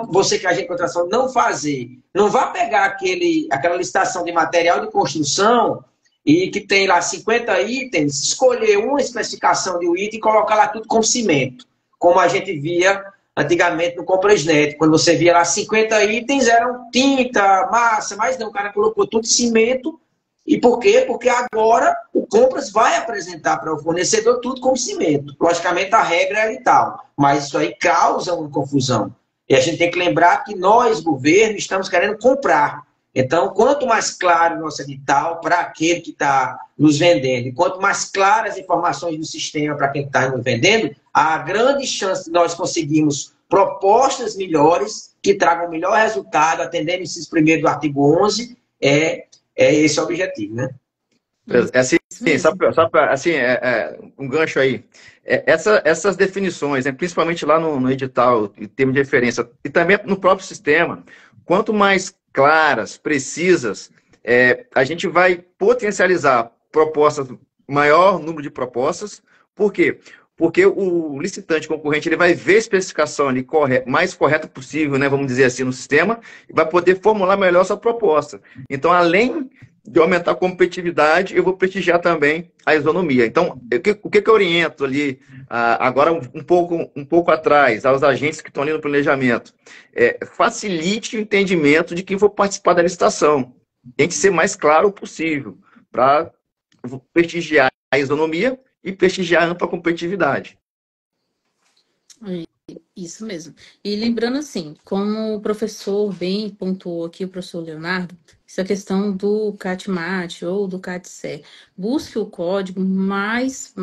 Você que é agente de contratação, não fazer. Não vá pegar aquela licitação de material de construção e que tem lá 50 itens, escolher uma especificação de um item e colocar lá tudo com cimento, como a gente via antigamente no Comprasnet. Quando você via lá 50 itens, eram tinta, massa, mas não, o cara colocou tudo cimento. E por quê? Porque agora o Compras vai apresentar para o fornecedor tudo com cimento. Logicamente, a regra é edital, mas isso aí causa uma confusão. E a gente tem que lembrar que nós, governo, estamos querendo comprar. Então, quanto mais claro o nosso edital para aquele que está nos vendendo, e quanto mais claras as informações do sistema para quem está nos vendendo, há grande chance de nós conseguirmos propostas melhores, que tragam melhor resultado, atendendo esses primeiros do artigo 11, esse é o objetivo, né? Assim, um gancho aí. Essas definições, né, principalmente lá no edital, em termos de referência, e também no próprio sistema, quanto mais claras, precisas, a gente vai potencializar propostas, maior número de propostas. Por quê? Porque o licitante concorrente ele vai ver a especificação ali mais correta possível, né, vamos dizer assim, no sistema, e vai poder formular melhor sua proposta. Então, além de aumentar a competitividade, eu vou prestigiar também a isonomia. Então, o que eu oriento ali, agora um pouco atrás, aos agentes que estão ali no planejamento? Facilite o entendimento de quem for participar da licitação. Tem que ser mais claro possível, para prestigiar a isonomia e prestigiar a ampla competitividade. Isso mesmo. E lembrando assim, como o professor bem pontuou aqui, o professor Leonardo, essa questão do CAT-MAT ou do CAT-CE, busque o código mais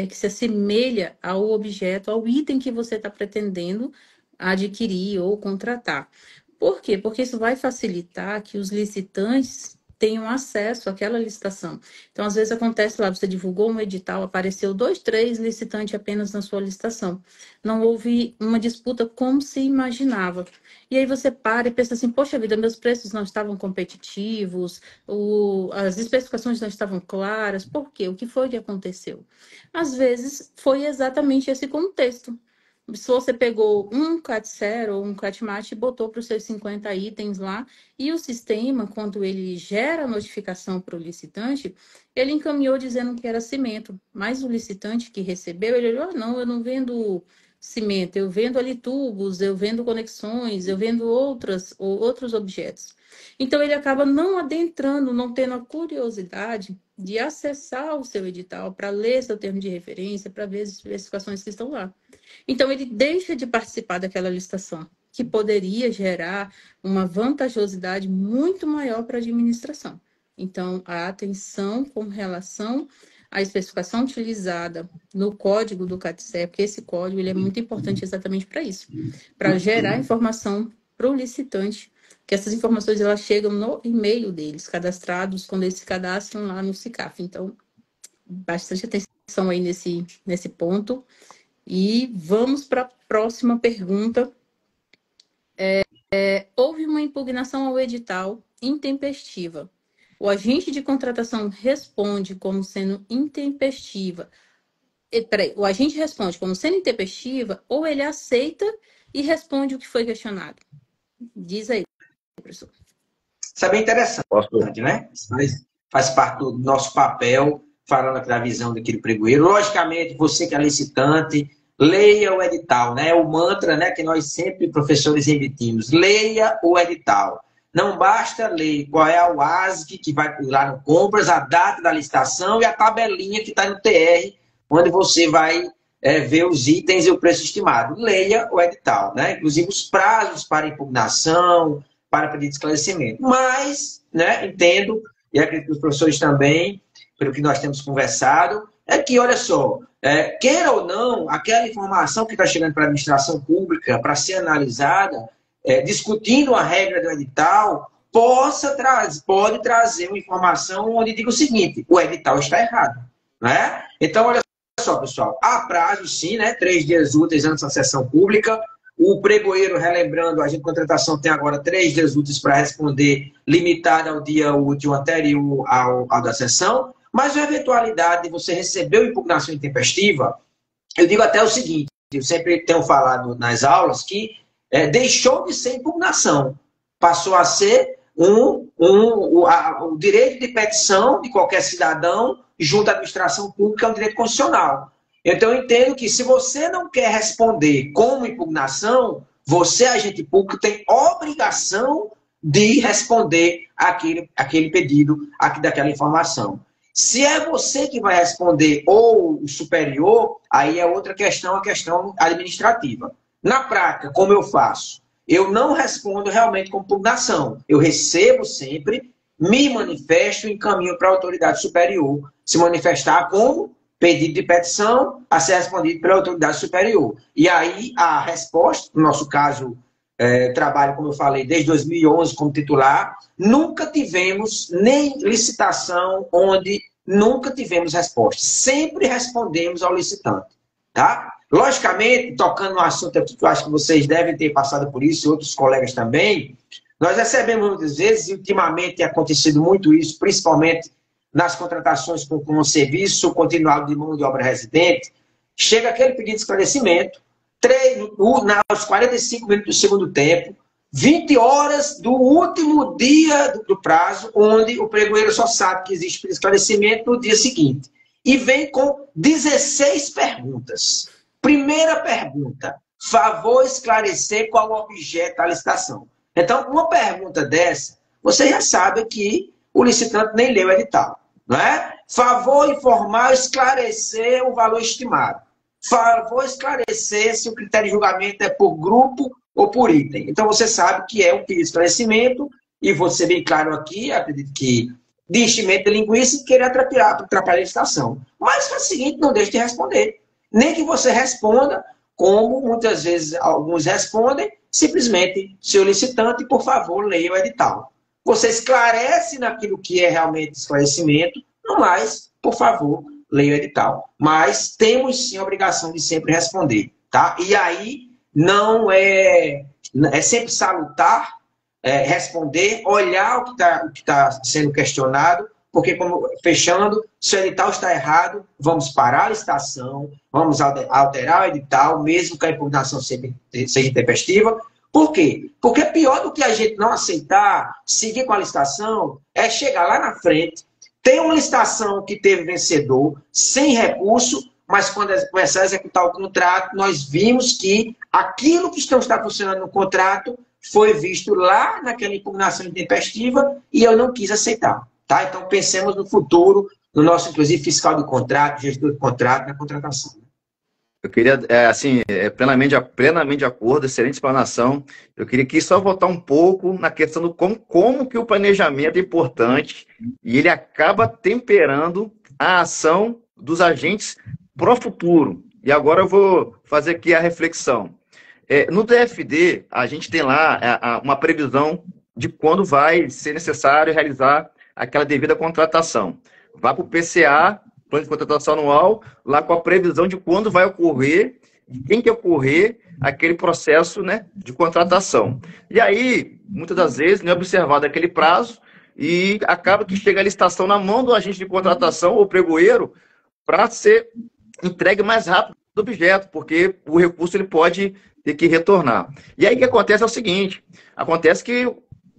que se assemelha ao objeto, ao item que você está pretendendo adquirir ou contratar. Por quê? Porque isso vai facilitar que os licitantes tenham acesso àquela licitação. Então, às vezes acontece lá, você divulgou um edital, apareceu 2, 3 licitantes apenas na sua licitação. Não houve uma disputa como se imaginava. E aí você para e pensa assim, poxa vida, meus preços não estavam competitivos, as especificações não estavam claras, por quê? O que foi que aconteceu? Às vezes foi exatamente esse contexto. Se você pegou um CAT-0 ou um CAT-MAT e botou para os seus 50 itens lá, e o sistema, quando ele gera a notificação para o licitante, ele encaminhou dizendo que era cimento. Mas o licitante que recebeu, ele olhou, não, eu não vendo cimento, eu vendo ali tubos, eu vendo conexões, eu vendo outros objetos. Então, ele acaba não adentrando, não tendo a curiosidade de acessar o seu edital para ler seu termo de referência, para ver as especificações que estão lá. Então, ele deixa de participar daquela licitação, que poderia gerar uma vantajosidade muito maior para a administração. Então, a atenção com relação à especificação utilizada no código do CAT-CE, porque esse código ele é muito importante exatamente para isso, para gerar informação para o licitante que essas informações elas chegam no e-mail deles, cadastrados, quando eles se cadastram lá no SICAF. Então, bastante atenção aí nesse ponto. E vamos para a próxima pergunta. Houve uma impugnação ao edital intempestiva. O agente de contratação responde como sendo intempestiva. O agente responde como sendo intempestiva ou ele aceita e responde o que foi questionado? Diz aí, professor. Isso é bem interessante, né? Faz parte do nosso papel, falando aqui da visão daquele pregoeiro. Logicamente, você que é licitante, leia o edital, né? O mantra, né, que nós sempre, professores, emitimos. Leia o edital. Não basta ler qual é a UASG que vai lá no compras, a data da licitação e a tabelinha que está no TR, onde você vai ver os itens e o preço estimado. Leia o edital, né? Inclusive os prazos para impugnação, para pedir de esclarecimento. Mas, né, entendo, e acredito que os professores também, pelo que nós temos conversado, é que, olha só, queira ou não, aquela informação que está chegando para a administração pública para ser analisada, discutindo a regra do edital, pode trazer uma informação onde diga o seguinte: o edital está errado. Né? Então, olha só, pessoal, há prazo, sim, né, 3 dias úteis antes da sessão pública. O pregoeiro, relembrando, a agente de contratação tem agora 3 dias úteis para responder, limitado ao dia útil anterior ao da sessão. Mas a eventualidade de você receber uma impugnação intempestiva, eu digo até o seguinte: eu sempre tenho falado nas aulas que deixou de ser impugnação, passou a ser o direito de petição de qualquer cidadão junto à administração pública, é um direito constitucional. Então, eu entendo que se você não quer responder como impugnação, você, agente público, tem obrigação de responder aquele pedido daquela informação. Se é você que vai responder ou o superior, aí é outra questão, a questão administrativa. Na prática, como eu faço? Eu não respondo realmente com impugnação. Eu recebo sempre, me manifesto e encaminho para a autoridade superior se manifestar como pedido de petição a ser respondido pela autoridade superior. E aí a resposta, no nosso caso, trabalho, como eu falei, desde 2011 como titular, nunca tivemos nem licitação onde nunca tivemos resposta. Sempre respondemos ao licitante. Tá? Logicamente, tocando no assunto aqui, que eu acho que vocês devem ter passado por isso, e outros colegas também, nós recebemos muitas vezes, e ultimamente tem acontecido muito isso, principalmente nas contratações com o serviço continuado de mão de obra residente, chega aquele pedido de esclarecimento, nos 45 minutos do segundo tempo, 20 horas do último dia do prazo, onde o pregoeiro só sabe que existe pedido de esclarecimento no dia seguinte. E vem com 16 perguntas. Primeira pergunta: favor esclarecer qual o objeto da licitação. Então, uma pergunta dessa, você já sabe que o licitante nem leu o edital. Não é? Favor informar, esclarecer o valor estimado. Favor esclarecer se o critério de julgamento é por grupo ou por item. Então, você sabe que é um pedido de esclarecimento, e vou ser bem claro aqui, acredito que de enchimento de linguiça e querer atrapalhar a licitação. Mas faz o seguinte: não deixe de responder. Nem que você responda, como muitas vezes alguns respondem, simplesmente: seu licitante, por favor, leia o edital. Você esclarece naquilo que é realmente esclarecimento, no mais, por favor, leia o edital. Mas temos sim a obrigação de sempre responder. Tá? E aí não é sempre salutar, responder, olhar o que tá sendo questionado, porque, como fechando, se o edital está errado, vamos parar a licitação, vamos alterar o edital, mesmo que a impugnação seja intempestiva. Por quê? Porque pior do que a gente não aceitar, seguir com a licitação, é chegar lá na frente, ter uma licitação que teve vencedor, sem recurso, mas quando começar a executar o contrato, nós vimos que aquilo que está funcionando no contrato foi visto lá naquela impugnação intempestiva e eu não quis aceitar. Tá? Então, pensemos no futuro, no nosso, inclusive, fiscal de contrato, gestor de contrato, na contratação. Eu queria, plenamente de acordo, excelente explanação. Eu queria aqui só voltar um pouco na questão do como que o planejamento é importante e ele acaba temperando a ação dos agentes pro futuro. E agora eu vou fazer aqui a reflexão. No DFD, a gente tem lá uma previsão de quando vai ser necessário realizar aquela devida contratação. Vá para o PCA, Plano de Contratação Anual, lá com a previsão de quando vai ocorrer, de quem que ocorrer aquele processo, né, de contratação. E aí, muitas das vezes, não é observado aquele prazo e acaba que chega a licitação na mão do agente de contratação ou pregoeiro para ser entregue mais rápido do objeto, porque o recurso ele pode ter que retornar. E aí o que acontece é o seguinte, acontece que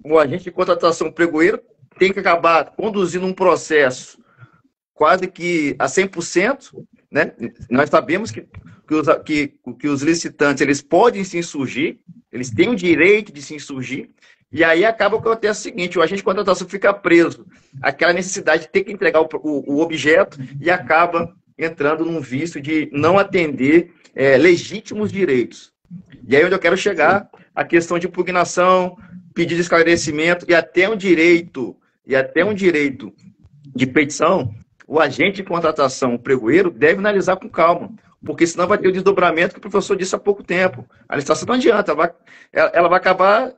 o agente de contratação pregoeiro tem que acabar conduzindo um processo quase que a 100%, né? Nós sabemos que os licitantes eles podem se insurgir, eles têm o direito de se insurgir, e aí acaba que acontece o seguinte, o agente de contratação fica preso àquela necessidade de ter que entregar o objeto e acaba entrando num vício de não atender legítimos direitos. E aí onde eu quero chegar, a questão de impugnação, pedido de esclarecimento e até um direito de petição, o agente de contratação, o pregoeiro, deve analisar com calma, porque senão vai ter o desdobramento que o professor disse há pouco tempo. A licitação não adianta, ela vai acabar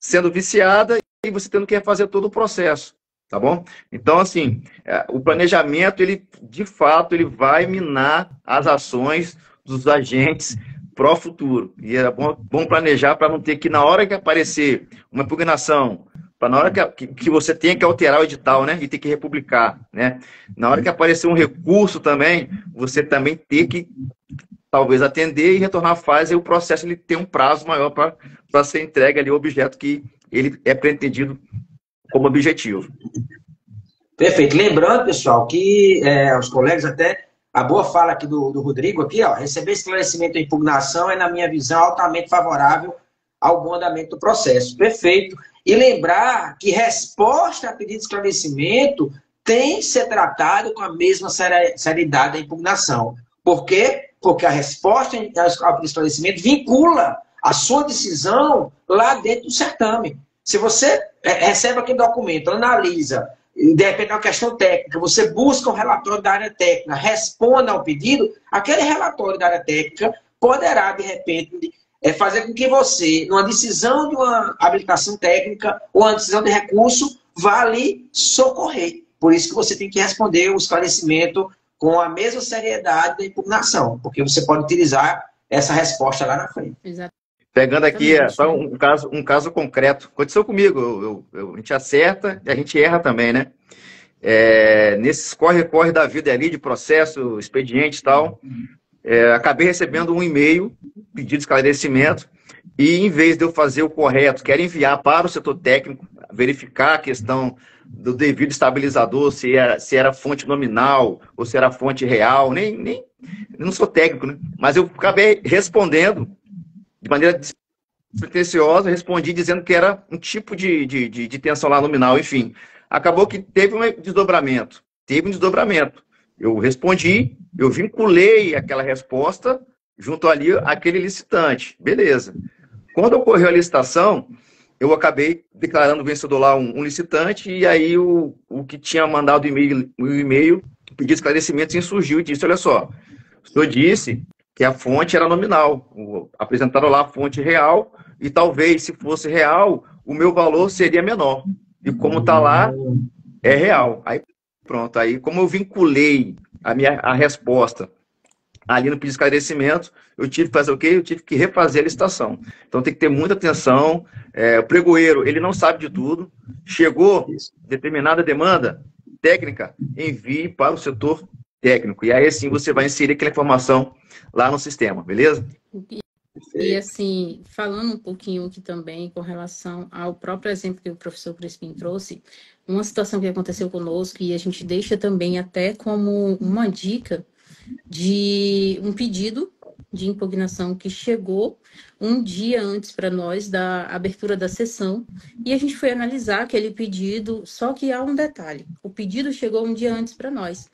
sendo viciada e você tendo que refazer todo o processo, tá bom? Então, assim, o planejamento, ele, de fato, ele vai minar as ações dos agentes pro futuro. E é bom planejar para não ter que, na hora que aparecer uma impugnação, para na hora que você tenha que alterar o edital, né, e ter que republicar, né, na hora que aparecer um recurso também, você também ter que, talvez, atender e retornar à fase, e o processo ele tem um prazo maior para ser entregue ali o objeto que ele é pretendido como objetivo. Perfeito. Lembrando, pessoal, que os colegas até, a boa fala aqui do Rodrigo, aqui, ó, receber esclarecimento e impugnação é, na minha visão, altamente favorável ao bom andamento do processo. Perfeito. E lembrar que resposta a pedido de esclarecimento tem que ser tratado com a mesma seriedade da impugnação. Por quê? Porque a resposta ao pedido de esclarecimento vincula a sua decisão lá dentro do certame. Se você recebe aquele documento, analisa, e de repente é uma questão técnica, você busca um relatório da área técnica, responda ao pedido, aquele relatório da área técnica poderá, de repente, fazer com que você, numa decisão de uma habilitação técnica ou uma decisão de recurso, vá ali socorrer. Por isso que você tem que responder o esclarecimento com a mesma seriedade da impugnação, porque você pode utilizar essa resposta lá na frente. Exato. Pegando aqui só um caso concreto. Aconteceu comigo. A gente acerta e a gente erra também, né? Nesses corre-corre da vida ali, de processo, expediente e tal, acabei recebendo um e-mail, pedido de esclarecimento, e em vez de eu fazer o correto, que era enviar para o setor técnico, verificar a questão do devido estabilizador, se era fonte nominal ou se era fonte real, nem não sou técnico, né? Mas eu acabei respondendo de maneira despretensiosa, respondi dizendo que era um tipo de tensão lá nominal, enfim. Acabou que teve um desdobramento. Eu respondi, eu vinculei aquela resposta junto ali àquele licitante. Beleza. Quando ocorreu a licitação, eu acabei declarando vencedor lá um licitante, e aí o que tinha mandado o e-mail, pedido esclarecimento, se insurgiu e disse, olha só, o senhor disse que a fonte era nominal. Apresentaram lá a fonte real, e talvez, se fosse real, o meu valor seria menor. E como está lá, é real. Aí pronto, aí como eu vinculei a resposta ali no pedido de esclarecimento, eu tive que fazer o quê? Eu tive que refazer a licitação. Então tem que ter muita atenção. O pregoeiro, ele não sabe de tudo. Chegou determinada demanda técnica, envie para o setor técnico. E aí sim você vai inserir aquela informação lá no sistema, beleza? E assim, falando um pouquinho aqui também com relação ao próprio exemplo que o professor Crispim trouxe, uma situação que aconteceu conosco e a gente deixa também até como uma dica de um pedido de impugnação que chegou um dia antes para nós da abertura da sessão, e a gente foi analisar aquele pedido, só que há um detalhe, o pedido chegou um dia antes para nós,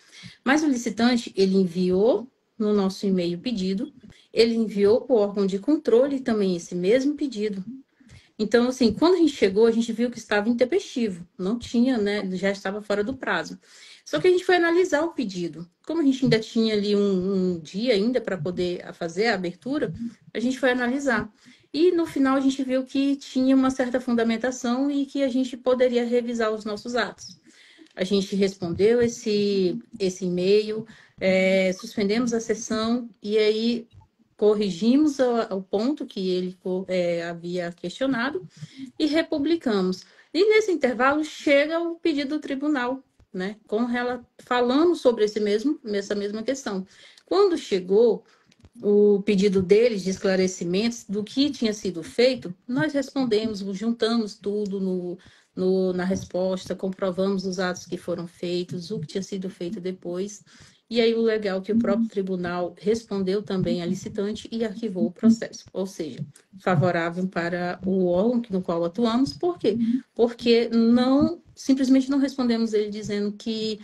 mas o licitante, ele enviou no nosso e-mail pedido, ele enviou para o órgão de controle também esse mesmo pedido. Então, assim, quando a gente chegou, a gente viu que estava intempestivo, não tinha, né, já estava fora do prazo. Só que a gente foi analisar o pedido. Como a gente ainda tinha ali um dia ainda para poder fazer a abertura, a gente foi analisar. E no final a gente viu que tinha uma certa fundamentação e que a gente poderia revisar os nossos atos. A gente respondeu esse e-mail, suspendemos a sessão e aí corrigimos o ponto que ele havia questionado e republicamos. E nesse intervalo chega o pedido do tribunal, né, falando sobre essa mesma questão. Quando chegou o pedido deles de esclarecimentos do que tinha sido feito, nós respondemos, juntamos tudo na resposta, comprovamos os atos que foram feitos, o que tinha sido feito depois. E aí o legal é que o próprio tribunal respondeu também à licitante e arquivou o processo, ou seja, favorável para o órgão no qual atuamos. Por quê? Porque simplesmente não respondemos ele dizendo que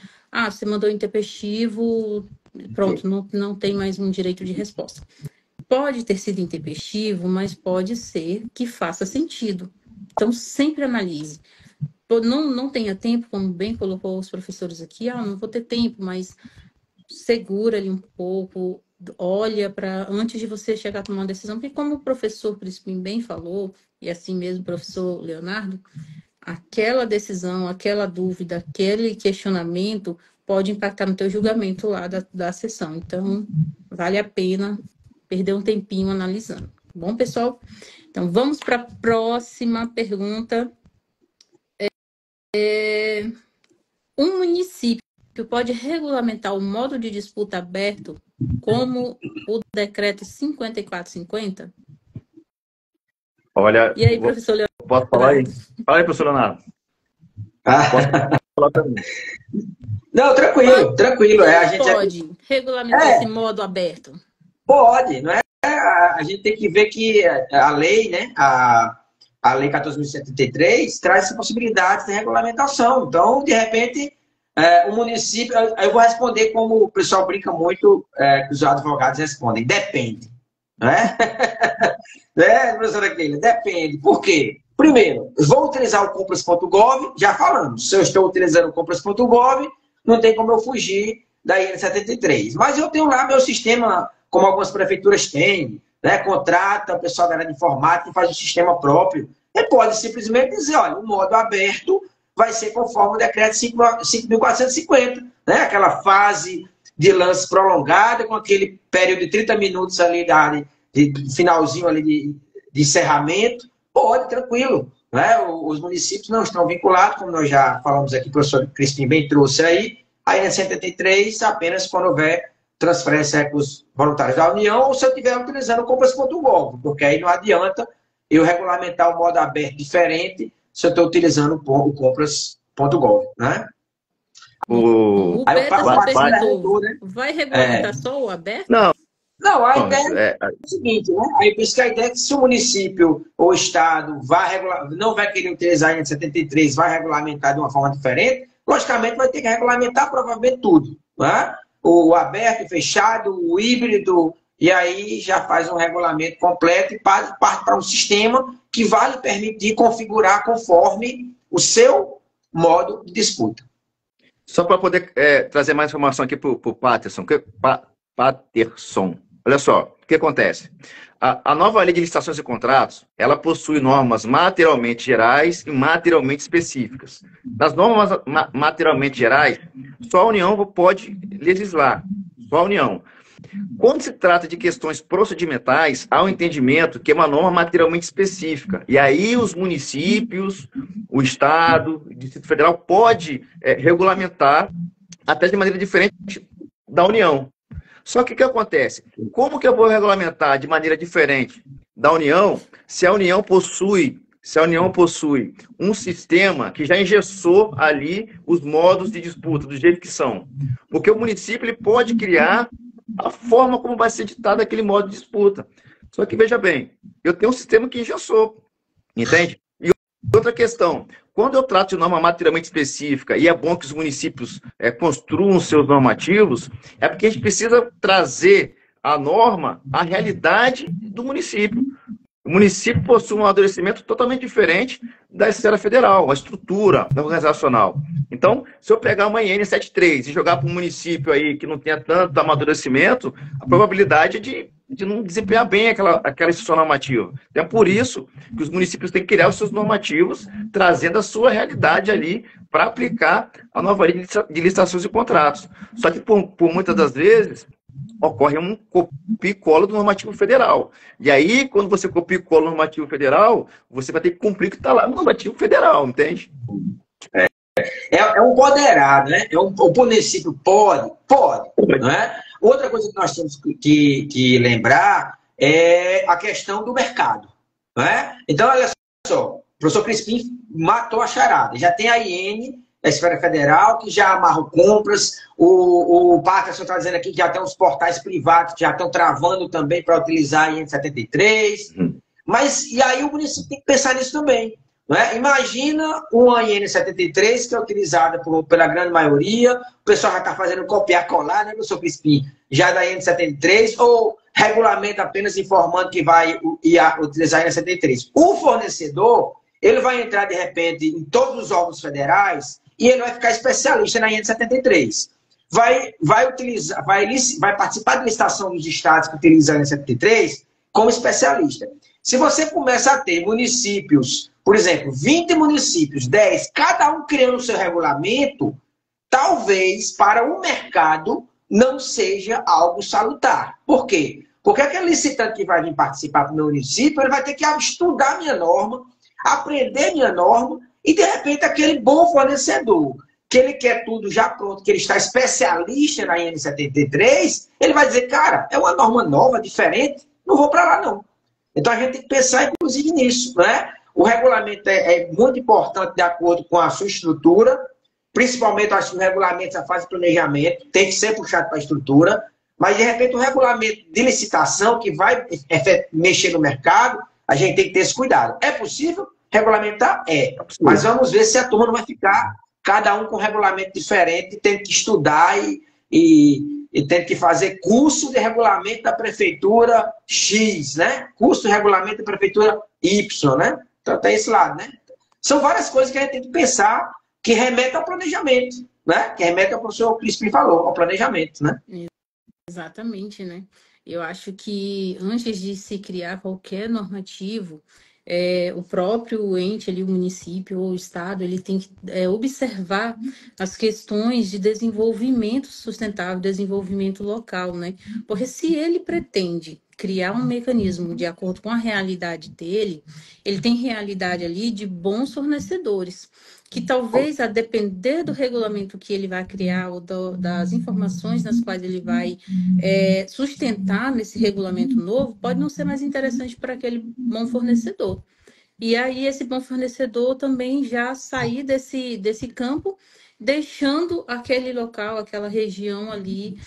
você mandou intempestivo, pronto, não tem mais um direito de resposta. Pode ter sido intempestivo, mas pode ser que faça sentido. Então, sempre analise. Não tenha tempo, como bem colocou os professores aqui, não vou ter tempo, mas segura ali um pouco, olha antes de você chegar a tomar uma decisão, porque como o professor Crispim bem falou, e assim mesmo o professor Leonardo, aquela decisão, aquela dúvida, aquele questionamento pode impactar no teu julgamento lá da sessão. Então, vale a pena perder um tempinho analisando. Bom, pessoal? Então, vamos para a próxima pergunta. Um município pode regulamentar o modo de disputa aberto como o decreto 5450? Olha, e aí, professor Leonardo? Posso falar aí? Fala aí, professor Leonardo. Posso falar também? Não, tranquilo. A gente pode regulamentar esse modo aberto? Pode, não é? A gente tem que ver que a lei, né, a lei 14.073 traz essa possibilidade de regulamentação. Então, de repente, o município... Eu vou responder como o pessoal brinca muito, que os advogados respondem. Depende. Não é? Professora Keila? Depende. Por quê? Primeiro, vou utilizar o compras.gov, já falamos. Se eu estou utilizando o compras.gov, não tem como eu fugir da IN 73. Mas eu tenho lá meu sistema, como algumas prefeituras têm, né? Contrata o pessoal da área de informática e faz um sistema próprio. E pode simplesmente dizer, olha, o modo aberto vai ser conforme o decreto 5.450, né? Aquela fase de lance prolongada, com aquele período de 30 minutos ali de finalzinho ali de encerramento. Pode, tranquilo. Né? Os municípios não estão vinculados, como nós já falamos aqui, o professor Crispim bem trouxe aí, a IN 73 apenas quando houver transferência de recursos voluntários da União, ou se eu estiver utilizando o compras.gov, porque aí não adianta eu regulamentar o modo aberto diferente se eu estou utilizando o compras.gov, né? O perguntou, né? Vai regulamentar só o aberto? Não, a ideia é o seguinte, né? Aí por isso que a ideia é que se o município ou o Estado não vai querer utilizar a IN 73, vai regulamentar de uma forma diferente, logicamente vai ter que regulamentar provavelmente tudo, né? O aberto, o fechado, o híbrido, e aí já faz um regulamento completo e parte para um sistema que vai lhe permitir configurar conforme o seu modo de disputa. Só para poder trazer mais informação aqui para o Patterson. Olha só, o que acontece? A nova lei de licitações e contratos, ela possui normas materialmente gerais e materialmente específicas. Nas normas materialmente gerais, só a União pode legislar, só a União. Quando se trata de questões procedimentais, há um entendimento que é uma norma materialmente específica. E aí os municípios, o Estado, o Distrito Federal pode regulamentar até de maneira diferente da União. Só que o que acontece? Como que eu vou regulamentar de maneira diferente da União se a União possui um sistema que já engessou ali os modos de disputa, do jeito que são? Porque o município ele pode criar a forma como vai ser ditado aquele modo de disputa. Só que, veja bem, eu tenho um sistema que engessou, entende? E outra questão, quando eu trato de norma materialmente específica, e é bom que os municípios construam seus normativos, é porque a gente precisa trazer a norma à realidade do município. O município possui um amadurecimento totalmente diferente da esfera federal, a estrutura organizacional. Então, se eu pegar uma IN 73 e jogar para um município aí que não tenha tanto amadurecimento, a probabilidade é de de não desempenhar bem aquela instituição normativa. Então, é por isso que os municípios têm que criar os seus normativos, trazendo a sua realidade ali para aplicar a nova lei de licitações e contratos. Só que, por muitas das vezes, ocorre um copia e cola do normativo federal. E aí, quando você copia e cola o normativo federal, você vai ter que cumprir o que está lá no normativo federal, entende? É um poderado, né? O município pode, não é? Outra coisa que nós temos que lembrar é a questão do mercado, não é? Então, olha só, o professor Crispim matou a charada. Já tem a IN da esfera federal, que já amarra compras, o Patterson está dizendo aqui que já tem uns portais privados que já estão travando também para utilizar a IN 73. Mas, e aí o município tem que pensar nisso também. Não é? Imagina uma IN 73 que é utilizada pela grande maioria, o pessoal já está fazendo copiar-colar, né, professor Crispim? Já da IN 73, ou regulamento apenas informando que vai utilizar a IN 73. O fornecedor, ele vai entrar, de repente, em todos os órgãos federais e ele vai ficar especialista na IN 73. Vai participar da licitação dos estados que utilizam a IN 73 como especialista. Se você começa a ter municípios, por exemplo, 20 municípios, 10, cada um criando o seu regulamento, talvez para o mercado não seja algo salutar. Por quê? Porque aquele licitante que vai vir participar do meu município, ele vai ter que estudar minha norma, aprender minha norma, e de repente aquele bom fornecedor, que ele quer tudo já pronto, que ele está especialista na IN 73, ele vai dizer, cara, é uma norma nova, diferente, não vou para lá não. Então a gente tem que pensar, inclusive, nisso, né? O regulamento é muito importante de acordo com a sua estrutura, principalmente, eu acho que o regulamento da fase de planejamento tem que ser puxado para a estrutura, mas, de repente, o regulamento de licitação que vai mexer no mercado, a gente tem que ter esse cuidado. É possível regulamentar? É. Mas vamos ver se a turma não vai ficar, cada um com um regulamento diferente, tendo que estudar e tendo que fazer curso de regulamento da prefeitura X, né? Curso de regulamento da prefeitura Y, né? Então tem esse lado, né? São várias coisas que a gente tem que pensar que remetem ao planejamento, né? Que remetem ao professor Crispim falou, ao planejamento, né? Exatamente, né? Eu acho que antes de se criar qualquer normativo, o próprio ente ali, o município ou o estado, ele tem que observar as questões de desenvolvimento sustentável, desenvolvimento local, né? Porque se ele pretende criar um mecanismo de acordo com a realidade dele, ele tem realidade ali de bons fornecedores, que talvez, a depender do regulamento que ele vai criar ou das informações nas quais ele vai sustentar nesse regulamento novo, pode não ser mais interessante para aquele bom fornecedor. E aí esse bom fornecedor também já sair desse campo, deixando aquele local, aquela região ali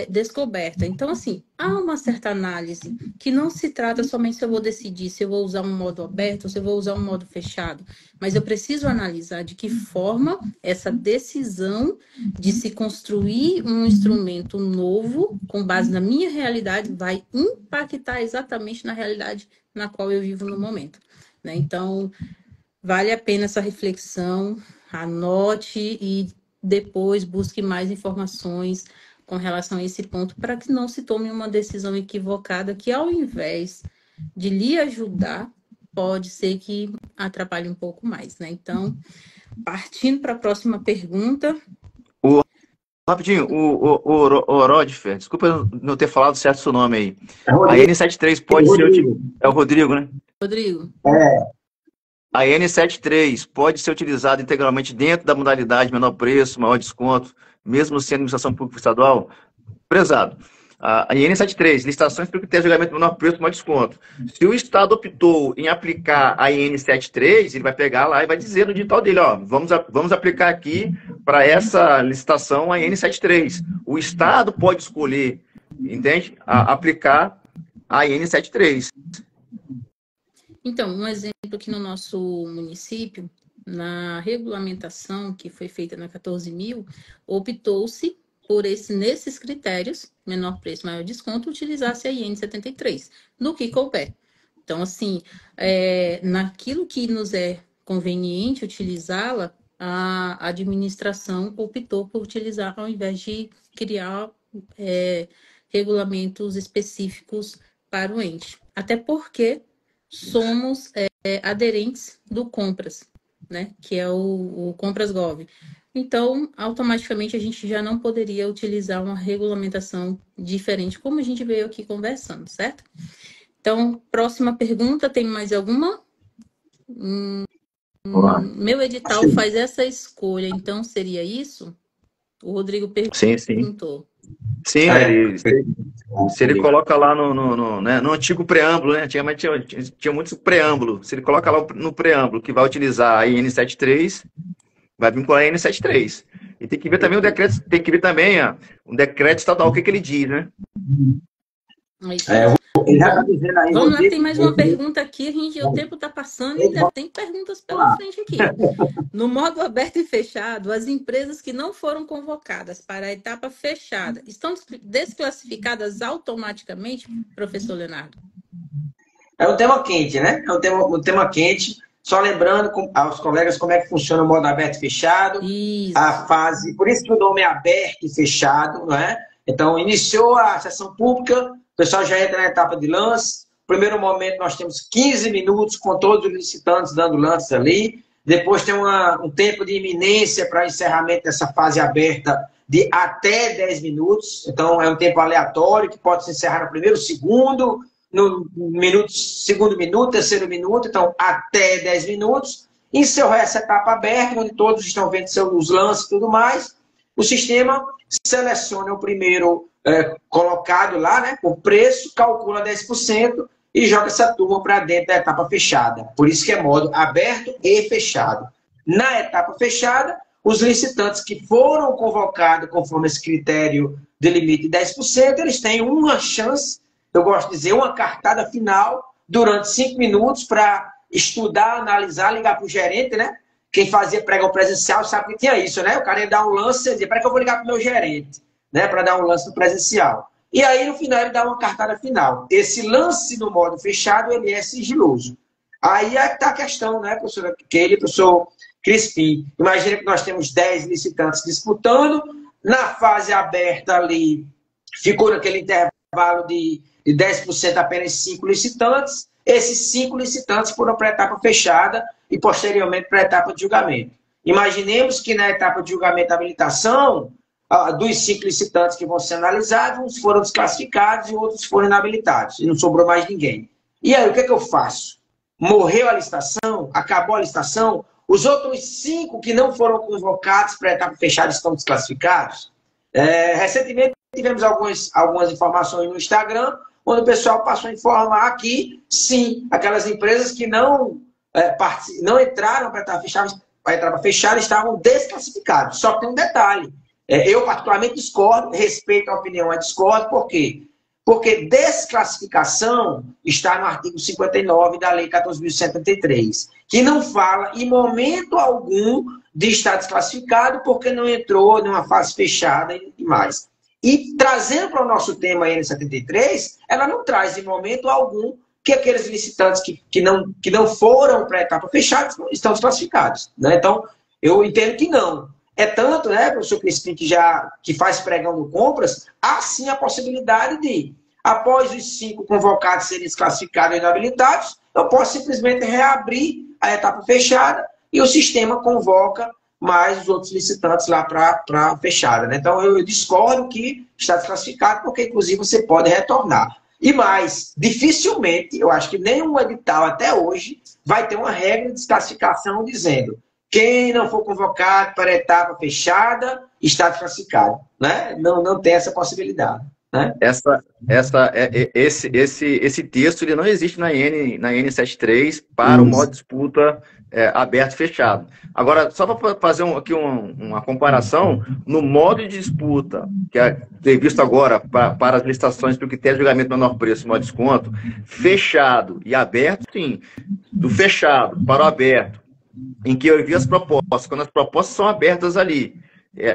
descoberta. Então, assim, há uma certa análise que não se trata somente se eu vou decidir se eu vou usar um modo aberto ou se eu vou usar um modo fechado, mas eu preciso analisar de que forma essa decisão de se construir um instrumento novo, com base na minha realidade, vai impactar exatamente na realidade na qual eu vivo no momento. Né? Então, vale a pena essa reflexão, anote e depois busque mais informações com relação a esse ponto, para que não se tome uma decisão equivocada que, ao invés de lhe ajudar, pode ser que atrapalhe um pouco mais. Né? Então, partindo para a próxima pergunta. Rapidinho, o Rodfer, desculpa eu não ter falado certo o seu nome aí. A N73 pode ser... É o Rodrigo, né? Rodrigo. A N73 pode ser utilizada integralmente dentro da modalidade menor preço, maior desconto, mesmo sendo administração pública estadual? Prezado, a N73, licitações por critério de julgamento menor preço, maior desconto. Se o Estado optou em aplicar a N73, ele vai pegar lá e vai dizer no edital dele, ó, vamos aplicar aqui para essa licitação a N73. O Estado pode escolher, entende? Aplicar a N73. Então, um exemplo aqui no nosso município, na regulamentação que foi feita na 14.000, optou-se por nesses critérios, menor preço, maior desconto, utilizasse a IN 73, no que couber. Então, assim, naquilo que nos é conveniente utilizá-la, a administração optou por utilizar, ao invés de criar regulamentos específicos para o ente. Até porque somos aderentes do Compras, né? Que é o Compras Gov. Então, automaticamente, a gente já não poderia utilizar uma regulamentação diferente, como a gente veio aqui conversando, certo? Então, próxima pergunta, tem mais alguma? Meu edital faz essa escolha, então seria isso? O Rodrigo perguntou. Sim, se ele coloca lá no antigo preâmbulo, né? Antigamente tinha muitos preâmbulos. Se ele coloca lá no preâmbulo que vai utilizar a IN73, vai vincular a IN73. E tem que ver também o decreto, tem que ver também um decreto estadual, o que ele diz, né? Vamos lá, tem mais uma pergunta aqui, o tempo está passando e ainda tem perguntas pela frente aqui. No modo aberto e fechado, as empresas que não foram convocadas para a etapa fechada estão desclassificadas automaticamente, professor Leonardo? É um tema quente, né? É um tema quente. Só lembrando aos colegas como é que funciona o modo aberto e fechado. Isso. A fase, por isso que o nome é aberto e fechado, não é? Então, iniciou a sessão pública, o pessoal já entra na etapa de lance. Primeiro momento, nós temos 15 minutos com todos os licitantes dando lances ali. Depois tem um tempo de iminência para encerramento dessa fase aberta de até 10 minutos. Então, é um tempo aleatório que pode se encerrar no primeiro, segundo, no segundo minuto, terceiro minuto. Então, até 10 minutos. Encerrou essa etapa aberta, onde todos estão vendo os lances e tudo mais. O sistema seleciona o primeiro colocado lá, né, por preço, calcula 10% e joga essa turma para dentro da etapa fechada. Por isso que é modo aberto e fechado. Na etapa fechada, os licitantes que foram convocados conforme esse critério de limite de 10%, eles têm uma chance, eu gosto de dizer, uma cartada final durante 5 minutos para estudar, analisar, ligar para o gerente, né? Quem fazia pregão presencial sabe que tinha isso, né? O cara ia dar um lance e dizia, peraí que eu vou ligar para o meu gerente, né? Para dar um lance no presencial. E aí, no final, ele dá uma cartada final. Esse lance no modo fechado, ele é sigiloso. Aí é que está a questão, né, professora Keila e professor Crispim? Imagina que nós temos 10 licitantes disputando. Na fase aberta ali, ficou naquele intervalo de 10% apenas 5 licitantes. Esses 5 licitantes foram para a etapa fechada e, posteriormente, para a etapa de julgamento. Imaginemos que na etapa de julgamento e habilitação, dos 5 licitantes que vão ser analisados, uns foram desclassificados e outros foram inabilitados. E não sobrou mais ninguém. E aí, o que é que eu faço? Morreu a licitação? Acabou a licitação? Os outros 5 que não foram convocados para a etapa fechada estão desclassificados? Recentemente, tivemos algumas informações no Instagram, onde o pessoal passou a informar que, sim, aquelas empresas que não entraram para a etapa fechada estavam desclassificadas. Só que tem um detalhe. Eu, particularmente, discordo, respeito a opinião, mas discordo. Por quê? Porque desclassificação está no artigo 59 da Lei 14.173, que não fala, em momento algum, de estar desclassificado porque não entrou numa fase fechada e mais. E trazendo para o nosso tema aí, N73, ela não traz, em momento algum, que aqueles licitantes que não foram para a etapa fechada estão desclassificados, né? Então, eu entendo que não. É tanto, né, professor Crispim, que faz pregão no Compras, há sim a possibilidade de, após os 5 convocados serem desclassificados e inabilitados, eu posso simplesmente reabrir a etapa fechada e o sistema convoca mais os outros licitantes lá para a fechada, né? Então, eu discordo que está desclassificado, porque, inclusive, você pode retornar. E mais, dificilmente, eu acho que nenhum edital até hoje vai ter uma regra de desclassificação dizendo quem não for convocado para a etapa fechada está desclassificado, né? Não tem essa possibilidade, né? Esse texto ele não existe na N73 para o modo disputa aberto e fechado. Agora, só para fazer aqui uma comparação, no modo de disputa, que é previsto agora para as licitações pelo critério de julgamento menor preço e maior desconto, fechado e aberto, sim, do fechado para o aberto, em que eu vi as propostas, quando as propostas são abertas ali,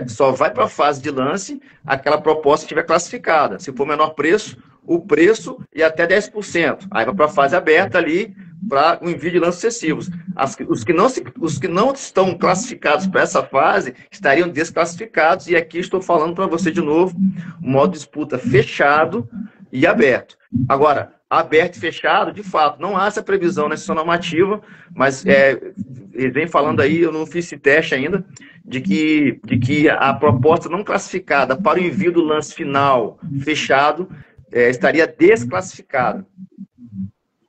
só vai para a fase de lance aquela proposta que estiver classificada. Se for menor preço, o preço e até 10%. Aí vai para a fase aberta ali, para o envio de lances sucessivos. Os que não estão classificados para essa fase estariam desclassificados, e aqui estou falando para você de novo, modo de disputa fechado e aberto. Agora, aberto e fechado, de fato, não há essa previsão nessa normativa, mas ele vem falando aí, eu não fiz esse teste ainda, de que a proposta não classificada para o envio do lance final fechado estaria desclassificada.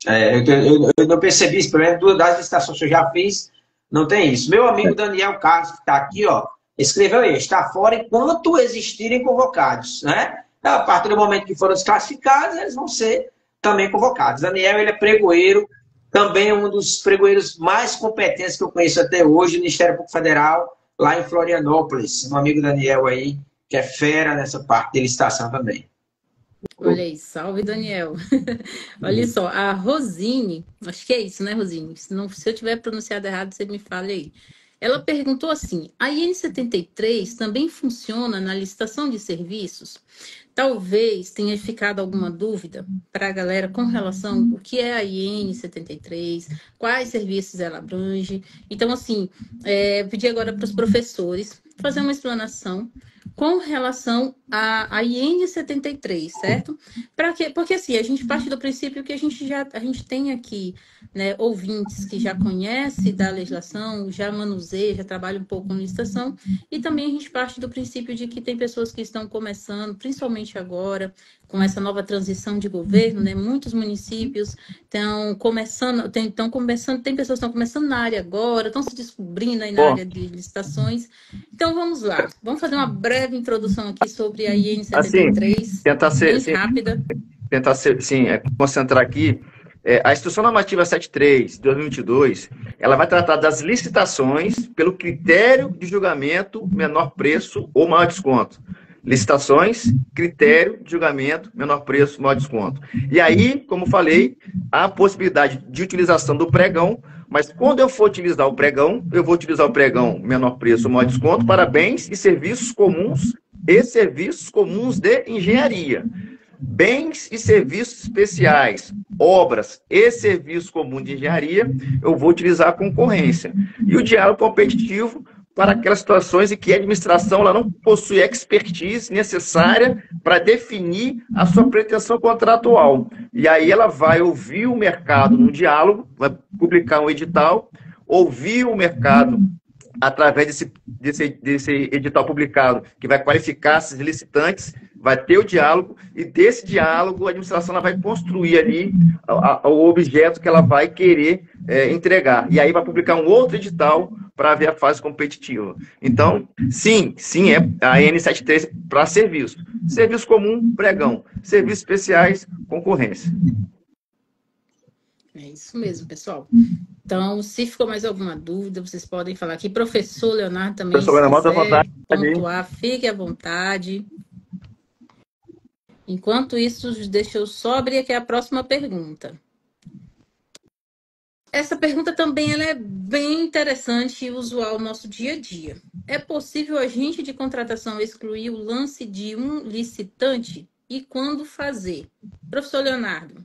Eu não percebi isso, pelo menos duas das licitações que eu já fiz, não tem isso. Meu amigo Daniel Carlos, que está aqui, ó, escreveu aí, está fora enquanto existirem convocados, né? A partir do momento que foram desclassificados, eles vão ser também convocados. Daniel, ele é pregoeiro, também é um dos pregoeiros mais competentes que eu conheço até hoje no Ministério Público Federal, lá em Florianópolis. Um amigo Daniel aí, que é fera nessa parte de licitação também. Olha aí, salve, Daniel. Olha só, a Rosine, acho que é isso, né, Rosine? Se eu tiver pronunciado errado, você me fale aí. Ela perguntou assim, a IN 73 também funciona na licitação de serviços? Talvez tenha ficado alguma dúvida para a galera com relação ao que é a IN 73, quais serviços ela abrange. Então, assim, pedi agora para os professores fazer uma explanação com relação à IN 73, certo? Para quê? Porque assim, a gente parte do princípio que a gente tem aqui, né, ouvintes que já conhecem da legislação, já manuseia, já trabalha um pouco com licitação, e também a gente parte do princípio de que tem pessoas que estão começando, principalmente agora, com essa nova transição de governo, né? Muitos municípios estão começando, tem pessoas que estão começando na área agora, estão se descobrindo aí na área de licitações. Então vamos lá, vamos fazer uma breve introdução aqui sobre a IN 73, assim, tentar ser bem rápida. Tentar ser, sim, concentrar aqui. A Instrução Normativa 73 de 2022, ela vai tratar das licitações pelo critério de julgamento menor preço ou maior desconto. Licitações, critério de julgamento, menor preço, maior desconto. E aí, como falei, há a possibilidade de utilização do pregão, mas quando eu for utilizar o pregão, eu vou utilizar o pregão menor preço, maior desconto para bens e serviços comuns de engenharia. Bens e serviços especiais, obras e serviços comuns de engenharia, eu vou utilizar a concorrência. E o diálogo competitivo para aquelas situações em que a administração ela não possui expertise necessária para definir a sua pretensão contratual. E aí ela vai ouvir o mercado no diálogo, vai publicar um edital, ouvir o mercado através desse edital publicado, que vai qualificar esses licitantes, vai ter o diálogo, e desse diálogo a administração ela vai construir ali o objeto que ela vai querer entregar. E aí vai publicar um outro edital para ver a fase competitiva. Então, sim, é a N73 para serviço. Serviço comum, pregão. Serviços especiais, concorrência. É isso mesmo, pessoal. Então, se ficou mais alguma dúvida, vocês podem falar aqui. Professor Leonardo também, professor Leonardo, se quiser vontade, pontuar, fique à vontade. Enquanto isso, deixa eu só abrir aqui a próxima pergunta. Essa pergunta também ela é bem interessante e usual no nosso dia a dia. É possível o agente de contratação excluir o lance de um licitante e quando fazer? Professor Leonardo.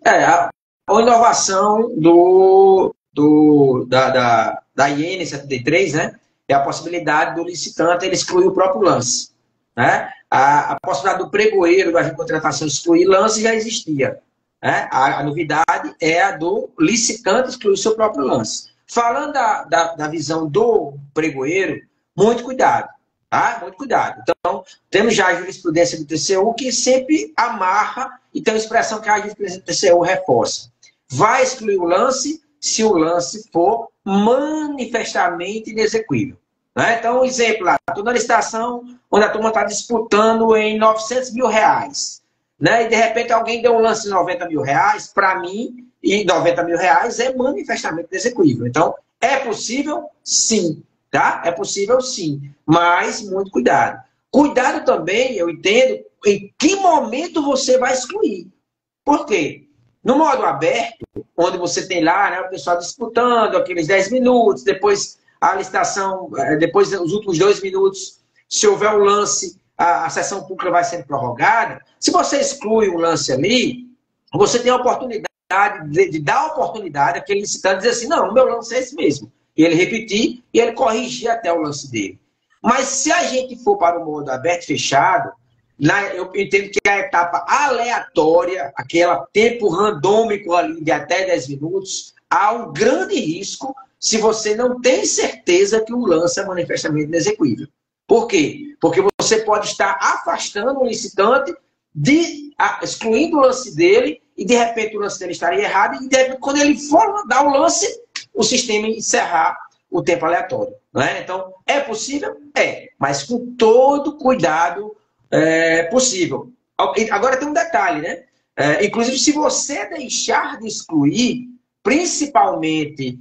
A inovação da IN 73, né, é a possibilidade do licitante ele excluir o próprio lance. Né? A possibilidade do pregoeiro, do agente de contratação excluir lance já existia. Né? A novidade é a do licitante excluir o seu próprio lance. Falando da visão do pregoeiro, muito cuidado. Tá? Muito cuidado. Então, temos já a jurisprudência do TCU que sempre amarra, e tem uma expressão que a jurisprudência do TCU reforça. Vai excluir o lance se o lance for manifestamente inexequível. Né? Então, um exemplo lá, estou na licitação onde a turma está disputando em R$900 mil. Né? E, de repente, alguém deu um lance de R$90 mil, para mim, e R$90 mil é manifestamente inexequível. Então, é possível? Sim. Tá? É possível, sim. Mas, muito cuidado. Cuidado também, eu entendo, em que momento você vai excluir. Por quê? No modo aberto, onde você tem lá, né, o pessoal disputando aqueles 10 minutos, depois a licitação, depois os últimos 2 minutos, se houver um lance, a sessão pública vai sendo prorrogada. Se você exclui um lance ali, você tem a oportunidade de dar a oportunidade àquele licitante dizer assim, não, o meu lance é esse mesmo. E ele repetir e ele corrigir até o lance dele. Mas se a gente for para o modo aberto e fechado, eu entendo que a etapa aleatória, aquele tempo randômico ali de até 10 minutos, há um grande risco se você não tem certeza que o lance é manifestamente inexequível. Por quê? Porque você pode estar afastando o licitante, excluindo o lance dele, e de repente o lance dele estaria errado, e de repente, quando ele for dar o lance, o sistema encerrar o tempo aleatório. Não é? Então, é possível? É, mas com todo cuidado possível. Agora tem um detalhe, né? Inclusive, se você deixar de excluir, principalmente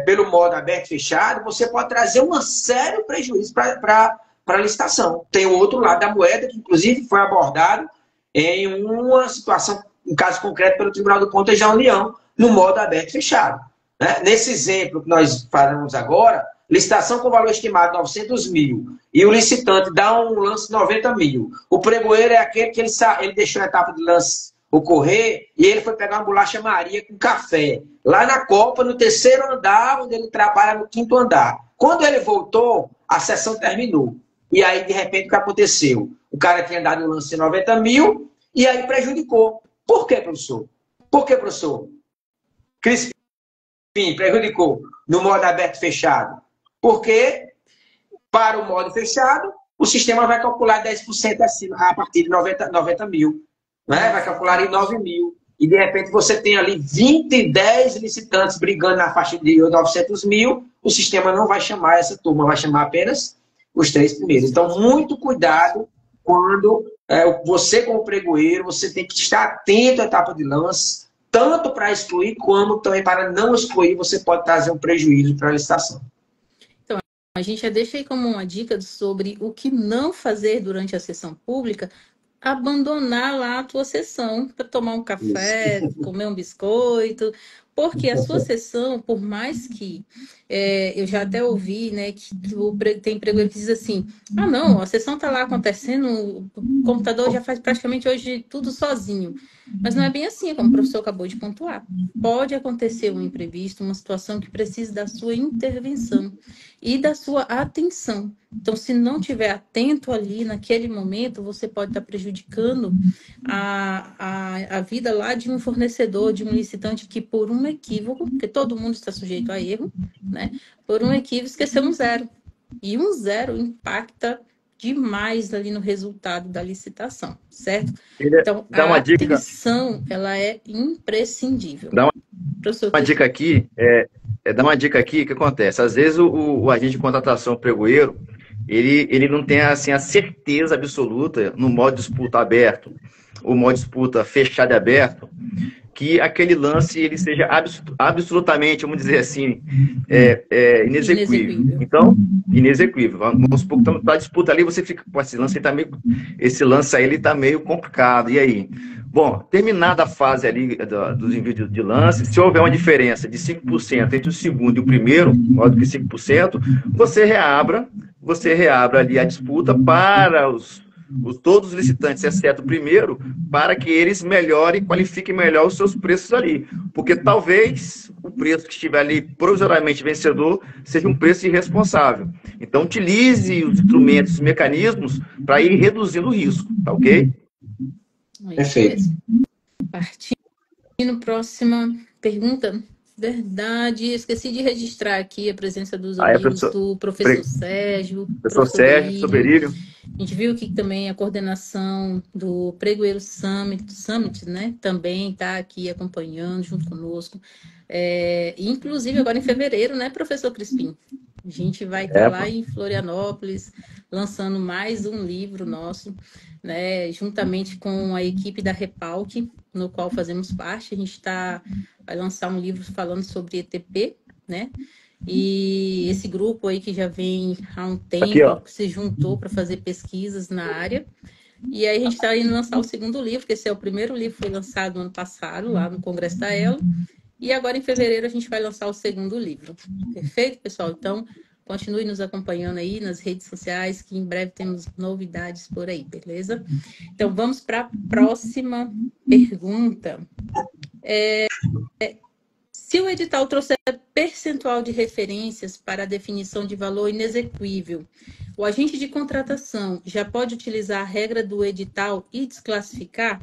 pelo modo aberto e fechado, você pode trazer um sério prejuízo para a licitação. Tem o outro lado da moeda, que inclusive foi abordado em uma situação, um caso concreto pelo Tribunal de Contas da União, no modo aberto e fechado. Né? Nesse exemplo que nós falamos agora, licitação com valor estimado de 900 mil e o licitante dá um lance de 90 mil. O pregoeiro é aquele que ele deixou a etapa de lance ocorrer e ele foi pegar uma bolacha Maria com café. Lá na Copa, no terceiro andar, onde ele trabalha no quinto andar. Quando ele voltou, a sessão terminou. E aí, de repente, o que aconteceu? O cara tinha dado um lance de 90 mil e aí prejudicou. Por quê, professor? Por que, professor? Crispim prejudicou no modo aberto e fechado. Porque, para o modo fechado, o sistema vai calcular 10% acima, a partir de 90 mil. Né? Vai calcular em 9 mil. E, de repente, você tem ali 10 licitantes brigando na faixa de 900 mil. O sistema não vai chamar essa turma, vai chamar apenas os 3 primeiros. Então, muito cuidado quando você, como pregoeiro, você tem que estar atento à etapa de lance, tanto para excluir, como também para não excluir, você pode trazer um prejuízo para a licitação. Então, a gente já deixa aí como uma dica sobre o que não fazer durante a sessão pública, abandonar lá a tua sessão para tomar um café, comer um biscoito, porque a sua sessão, por mais que eu já até ouvi, né, que tem pregoeiro que diz assim, ah não, a sessão está lá acontecendo, o computador já faz praticamente hoje tudo sozinho. Mas não é bem assim, como o professor acabou de pontuar. Pode acontecer um imprevisto, uma situação que precisa da sua intervenção e da sua atenção. Então, se não estiver atento ali naquele momento, você pode estar prejudicando a vida lá de um fornecedor, de um licitante que por um equívoco, porque todo mundo está sujeito a erro, né? Por um equívoco esqueceu um zero. E um zero impacta demais ali no resultado da licitação, certo? Então, a atenção, ela é imprescindível. Dá uma dica aqui, dá uma dica aqui, o que acontece? Às vezes o agente de contratação, o pregoeiro, ele não tem assim, a certeza absoluta no modo de disputa aberto, o modo de disputa fechado e aberto, que aquele lance ele seja absolutamente, vamos dizer assim, inexequível. Então, inexequível. Vamos supor que está a disputa ali, você fica, esse lance aí está meio complicado, e aí? Bom, terminada a fase ali dos envios de lance, se houver uma diferença de 5% entre o segundo e o primeiro, maior do que 5%, você reabra ali a disputa para todos os licitantes, exceto o primeiro, para que eles melhorem e qualifiquem melhor os seus preços ali. Porque talvez o preço que estiver ali provisoriamente vencedor seja um preço irresponsável. Então, utilize os instrumentos, os mecanismos para ir reduzindo o risco, tá ok? Perfeito. Partindo, próxima pergunta. Verdade, esqueci de registrar aqui a presença dos amigos do professor Sérgio. Professor Sérgio Berílio. A gente viu que também a coordenação do Pregoeiro Summit, né, também está aqui acompanhando junto conosco. Inclusive agora em fevereiro, né, professor Crispim? A gente vai estar lá em Florianópolis, lançando mais um livro nosso, né, juntamente com a equipe da Repalc, no qual fazemos parte. A gente vai lançar um livro falando sobre ETP, né? E esse grupo aí que já vem há um tempo, que se juntou para fazer pesquisas na área. E aí a gente está indo lançar o segundo livro, que esse é o primeiro livro que foi lançado no ano passado, lá no Congresso da Elo. E agora, em fevereiro, a gente vai lançar o segundo livro. Perfeito, pessoal? Então, continue nos acompanhando aí nas redes sociais, que em breve temos novidades por aí, beleza? Então, vamos para a próxima pergunta. Se o edital trouxer percentual de referências para a definição de valor inexequível, o agente de contratação já pode utilizar a regra do edital e desclassificar?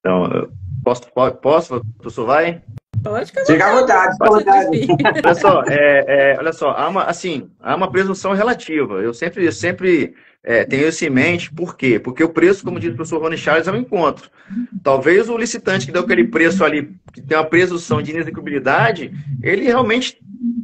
Então, posso, professor, vai? Pode ficar Fica à vontade, fica à vontade. Olha só, há uma presunção relativa. Eu sempre tenho isso em mente. Por quê? Porque o preço, como diz o professor Rony Charles, é um encontro. Talvez o licitante que deu aquele preço ali, que tem uma presunção de inexequibilidade, ele realmente,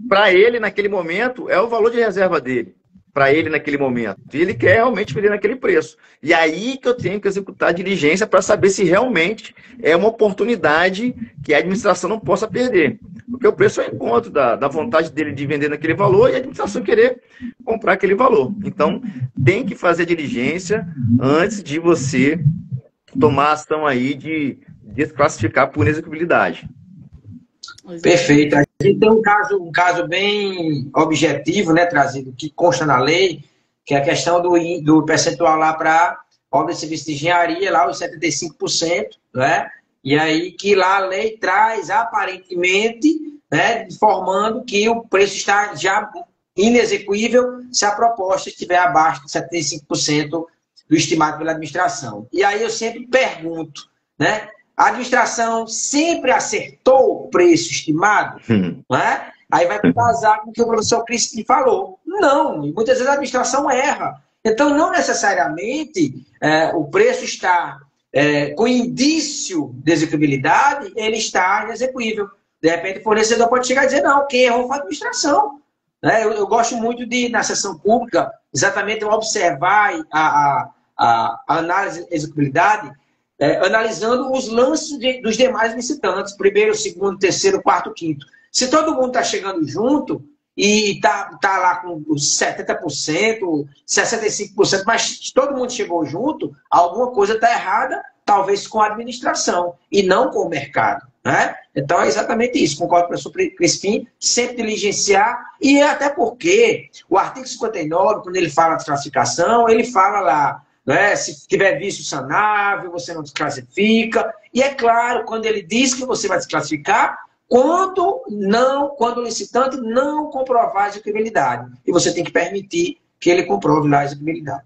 para ele, naquele momento, é o valor de reserva dele. Para ele naquele momento. E ele quer realmente vender naquele preço. E aí que eu tenho que executar a diligência para saber se realmente é uma oportunidade que a administração não possa perder. Porque o preço é o encontro da vontade dele de vender naquele valor e a administração querer comprar aquele valor. Então, tem que fazer a diligência antes de você tomar a ação aí de desclassificar por inexequibilidade. Perfeito. A gente tem um caso bem objetivo, né, trazido, que consta na lei, que é a questão do percentual lá para obra de serviço de engenharia, lá os 75%, né? E aí que lá a lei traz, aparentemente, né, informando que o preço está já inexequível se a proposta estiver abaixo de 75% do estimado pela administração. E aí eu sempre pergunto, né? A administração sempre acertou o preço estimado? Né? Aí vai casar com o que o professor Crispim falou. Não, e muitas vezes a administração erra. Então, não necessariamente o preço está com indício de execuibilidade, ele está inexequível. De repente, o fornecedor pode chegar e dizer, não, quem errou foi a administração. Né? Eu gosto muito de, na sessão pública, exatamente observar a análise de execuibilidade, analisando os lances dos demais licitantes, primeiro, segundo, terceiro, quarto, quinto. Se todo mundo está chegando junto e está lá com 70%, 65%, mas todo mundo chegou junto, alguma coisa está errada, talvez com a administração e não com o mercado. Né? Então é exatamente isso, concordo com o professor Crispim, sempre diligenciar, e até porque o artigo 59, quando ele fala de classificação, ele fala lá, né, se tiver vício sanável, você não desclassifica. E é claro, quando ele diz que você vai desclassificar, quando o licitante não comprovar a execuibilidade. E você tem que permitir que ele comprove lá a execuibilidade.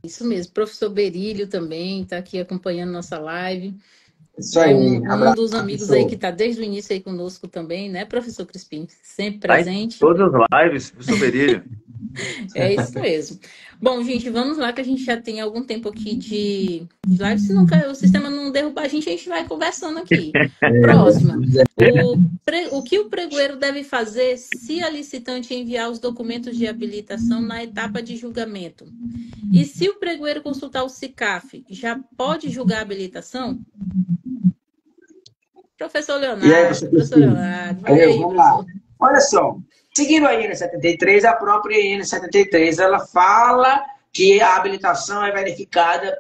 Isso mesmo. Professor Berílio também está aqui acompanhando nossa live. Isso aí. Um dos amigos aí que está desde o início aí conosco também, né, professor Crispim? Sempre presente. Todas as lives, professor Berílio. É isso mesmo. Bom, gente, vamos lá que a gente já tem algum tempo aqui de live. Se o sistema não derrubar a gente vai conversando aqui. Próxima. O que o pregoeiro deve fazer se a licitante enviar os documentos de habilitação na etapa de julgamento? E se o pregoeiro consultar o SICAF, já pode julgar a habilitação? Professor Leonardo. E aí, professor Leonardo. Vamos lá. Olha só. Seguindo a IN 73, a própria IN 73, ela fala que a habilitação é verificada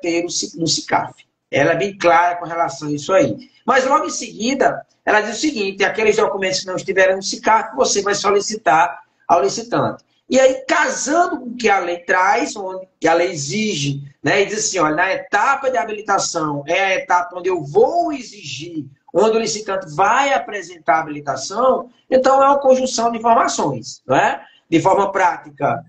no SICAF. Ela é bem clara com relação a isso aí. Mas logo em seguida, ela diz o seguinte, aqueles documentos que não estiverem no SICAF, você vai solicitar ao licitante. E aí, casando com o que a lei traz, que a lei exige, né, e diz assim, olha, na etapa de habilitação é a etapa onde eu vou exigir, onde o licitante vai apresentar a habilitação, então é uma conjunção de informações. Não é? De forma prática,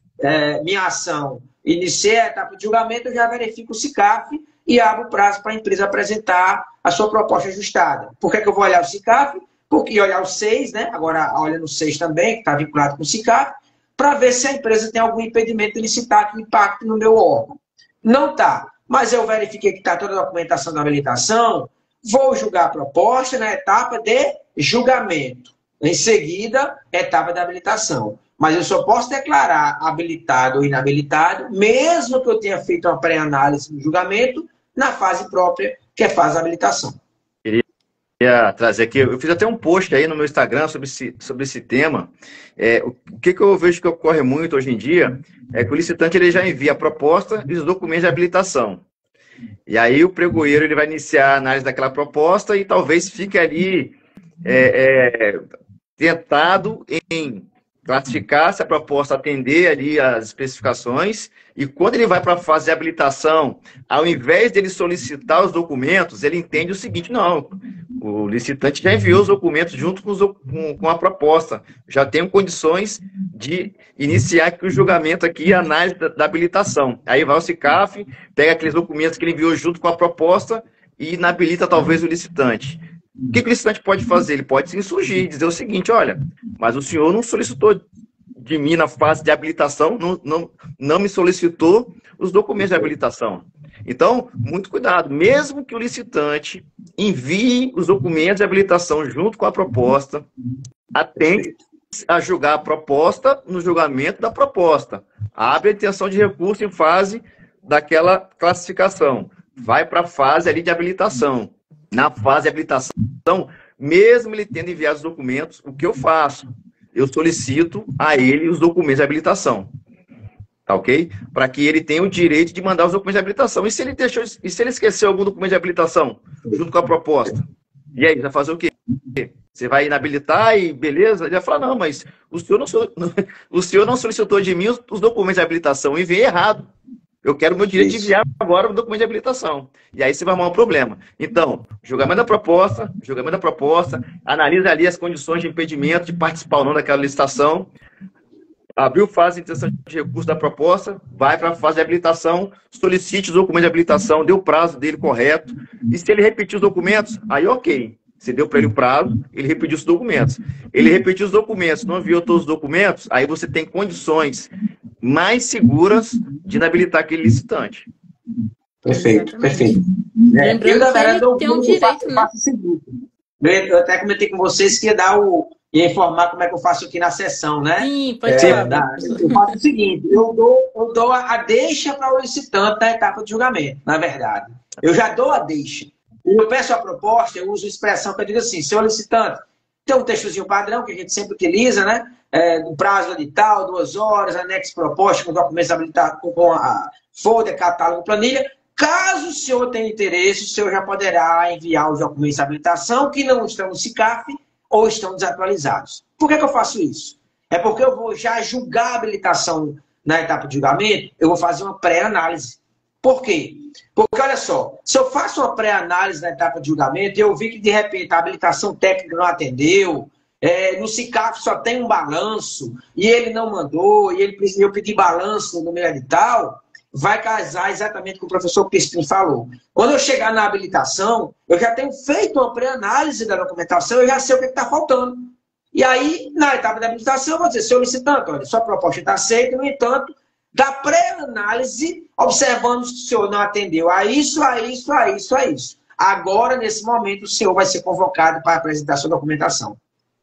minha ação, iniciei a etapa de julgamento, eu já verifico o SICAF e abro o prazo para a empresa apresentar a sua proposta ajustada. Por que eu vou olhar o SICAF? Porque olhar o 6, né? Agora olha no 6 também, que está vinculado com o SICAF, para ver se a empresa tem algum impedimento de licitar que impacte no meu órgão. Não está, mas eu verifiquei que está toda a documentação da habilitação, vou julgar a proposta na etapa de julgamento. Em seguida, etapa de habilitação. Mas eu só posso declarar habilitado ou inabilitado, mesmo que eu tenha feito uma pré-análise no julgamento, na fase própria, que é a fase de habilitação. Queria trazer aqui, eu fiz até um post aí no meu Instagram sobre esse tema. O que eu vejo que ocorre muito hoje em dia é que o licitante ele já envia a proposta e os documentos de habilitação. E aí o pregoeiro ele vai iniciar a análise daquela proposta e talvez fique ali tentado em classificar se a proposta atender ali as especificações, e quando ele vai para a fase de habilitação, ao invés dele solicitar os documentos, ele entende o seguinte: não, o licitante já enviou os documentos junto com a proposta, já tenho condições de iniciar aqui o julgamento aqui, a análise da habilitação. Aí vai o SICAF, pega aqueles documentos que ele enviou junto com a proposta e inabilita talvez o licitante. O que o licitante pode fazer? Ele pode se insurgir e dizer o seguinte: olha, mas o senhor não solicitou de mim na fase de habilitação, não me solicitou os documentos de habilitação. Então, muito cuidado. Mesmo que o licitante envie os documentos de habilitação junto com a proposta, atende a julgar a proposta no julgamento da proposta. Abre a intenção de recurso em fase daquela classificação. Vai para a fase ali de habilitação. Na fase de habilitação, mesmo ele tendo enviado os documentos, o que eu faço? Eu solicito a ele os documentos de habilitação. Tá ok? Para que ele tenha o direito de mandar os documentos de habilitação. E se ele esqueceu algum documento de habilitação junto com a proposta? E aí, vai fazer o quê? Você vai inabilitar e beleza? Ele vai falar: não, mas o senhor não solicitou de mim os documentos de habilitação. Eu enviei errado. Eu quero o meu direito de enviar agora o documento de habilitação. E aí você vai arrumar um problema. Então, julgamento da proposta, analisa ali as condições de impedimento de participar ou não daquela licitação, abriu fase de intenção de recurso da proposta, vai para a fase de habilitação, solicite os documentos de habilitação, dê o prazo dele correto, e se ele repetir os documentos, aí ok. Você deu para ele o prazo, ele repetiu os documentos. Ele repetiu os documentos, não enviou todos os documentos, aí você tem condições mais seguras de inabilitar aquele licitante. Perfeito, Exatamente. perfeito. Lembrando Eu, na que verdade, ele tem um direito, né? faço o seguinte. Eu até comentei com vocês que ia informar como é que eu faço aqui na sessão, né? Sim, pode falar. Eu faço o seguinte: eu dou a deixa para o licitante na etapa de julgamento, na verdade. Eu já dou a deixa. Eu peço a proposta, eu uso a expressão que eu digo assim: senhor licitante, tem um textozinho padrão que a gente sempre utiliza, né? Do prazo de tal, 2 horas, anexo proposta com documentos habilitados, com a folder, catálogo, planilha. Caso o senhor tenha interesse, o senhor já poderá enviar os documentos de habilitação que não estão no SICAF ou estão desatualizados. Por que eu faço isso? É porque eu vou já julgar a habilitação na etapa de julgamento, eu vou fazer uma pré-análise. Por quê? Porque, olha só, se eu faço uma pré-análise na etapa de julgamento e eu vi que, de repente, a habilitação técnica não atendeu, no SICAF só tem um balanço, e ele não mandou, e eu pedi balanço no meu edital, vai casar exatamente com o que o professor Crispim falou. Quando eu chegar na habilitação, eu já tenho feito uma pré-análise da documentação, eu já sei o que está faltando. E aí, na etapa da habilitação, eu vou dizer: senhor licitante, olha, sua proposta está aceita, no entanto, da pré-análise, observando se o senhor não atendeu a isso, a isso, a isso, a isso. Agora, nesse momento, o senhor vai ser convocado para apresentar sua documentação.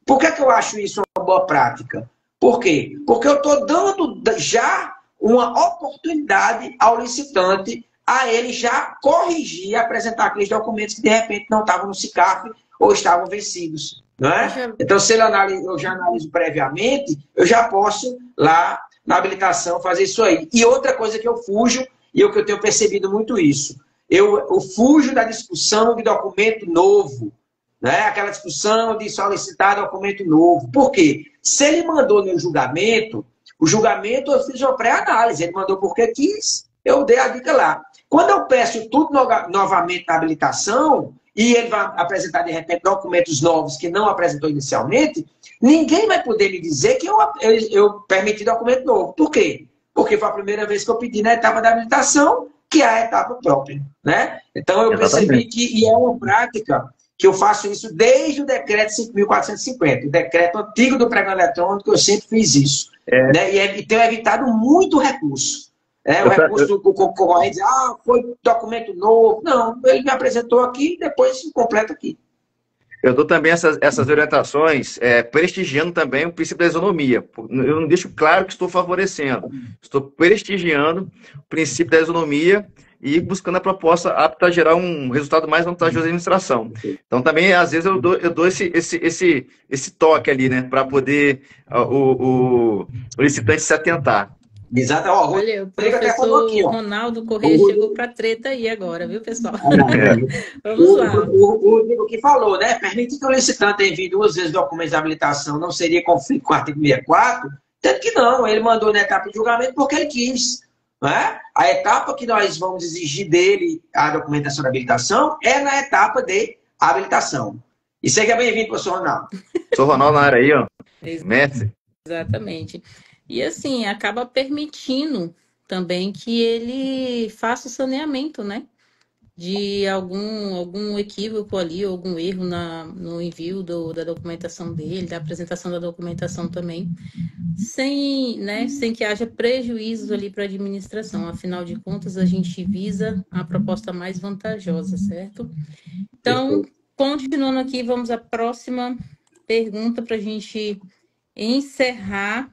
Por que eu acho isso uma boa prática? Por quê? Porque eu estou dando já uma oportunidade ao licitante a ele já corrigir e apresentar aqueles documentos que, de repente, não estavam no SICAF ou estavam vencidos. Não é? Então, se eu já analiso previamente, eu já posso lá na habilitação fazer isso aí. E outra coisa que eu fujo, e o que eu tenho percebido muito isso, eu fujo da discussão de documento novo, né? Aquela discussão de solicitar documento novo. Por quê? Se ele mandou no julgamento, o julgamento eu fiz uma pré-análise, ele mandou porque quis, eu dei a dica lá. Quando eu peço tudo novamente na habilitação, e ele vai apresentar, de repente, documentos novos que não apresentou inicialmente, ninguém vai poder me dizer que eu permiti documento novo. Por quê? Porque foi a primeira vez que eu pedi na etapa da habilitação, que é a etapa própria. Né? Então, eu percebi que, e é uma prática, que eu faço isso desde o decreto 5.450, o decreto antigo do pregão eletrônico, eu sempre fiz isso. Né? E tenho evitado muito recurso. O recurso do concorrente, foi documento novo. Não, ele me apresentou aqui e depois completa aqui. Eu dou também essas orientações, prestigiando também o princípio da isonomia. Eu não deixo claro que estou favorecendo. Estou prestigiando o princípio da isonomia e buscando a proposta apta a gerar um resultado mais vantajoso da administração. Então, também, às vezes, eu dou esse toque ali, né, para poder o licitante se atentar. Exato. Ó, o Olha, o Rodrigo até falou professor aqui, ó. Ronaldo Corrêa chegou para treta aí agora, viu, pessoal? Vamos O, lá. o Rodrigo que falou, né? Permite que o licitante envie 2 vezes documentos de habilitação, não seria conflito com o artigo 64? Tanto que não, ele mandou na etapa de julgamento porque ele quis. Né? A etapa que nós vamos exigir dele a documentação de habilitação é na etapa de habilitação. E seja bem-vindo, professor Ronaldo. Sou Ronaldo na área aí, ó. Mestre. Exatamente. E assim, acaba permitindo também que ele faça o saneamento, né? De algum equívoco ali, algum erro no envio da documentação dele, da apresentação da documentação também, sem que haja prejuízos ali para a administração. Afinal de contas, a gente visa a proposta mais vantajosa, certo? Então, continuando aqui, vamos à próxima pergunta para a gente encerrar.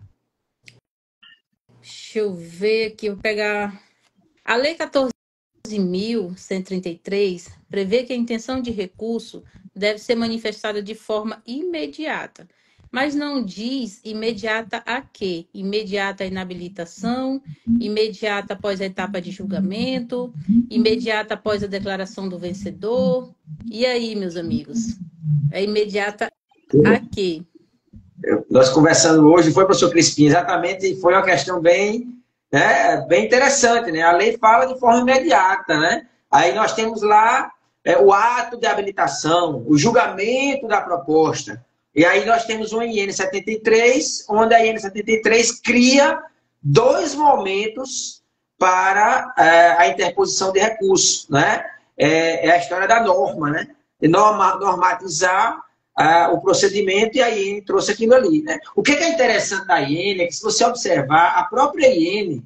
Deixa eu ver aqui, eu vou pegar a Lei 14.133 prevê que a intenção de recurso deve ser manifestada de forma imediata, mas não diz imediata a quê? Imediata à inabilitação, imediata após a etapa de julgamento, imediata após a declaração do vencedor. E aí, meus amigos? É imediata a quê? Nós conversando hoje, foi, professor Crispim, exatamente, foi uma questão bem, né, bem interessante, né? A lei fala de forma imediata, né? Aí nós temos lá o ato de habilitação, o julgamento da proposta. E aí nós temos o IN 73, onde a IN 73 cria 2 momentos para a interposição de recurso, né? É a história da norma, né? Normatizar o procedimento, e a IN trouxe aquilo ali. Né? O que é interessante da IN é que, se você observar, a própria IN,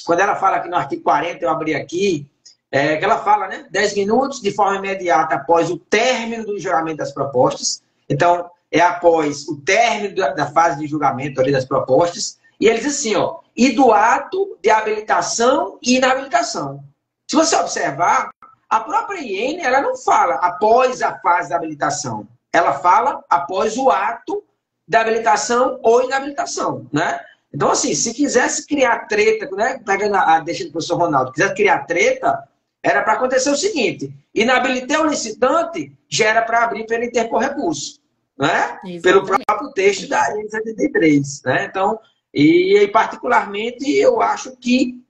quando ela fala aqui no artigo 40, eu abri aqui, que ela fala, né, 10 minutos de forma imediata após o término do julgamento das propostas. Então, é após o término da fase de julgamento ali das propostas. E ele diz assim, ó, e do ato de habilitação e inabilitação. Se você observar, a própria IN, ela não fala após a fase da habilitação. Ela fala após o ato da habilitação ou inabilitação, né? Então, assim, se quisesse criar treta, né? Pegando a deixa do professor Ronaldo, quisesse criar treta, era para acontecer o seguinte: inabilitei o licitante, já era para abrir para ele interpor recurso, né? Exatamente. Pelo próprio texto da lei 73, né? Então, e particularmente, eu acho que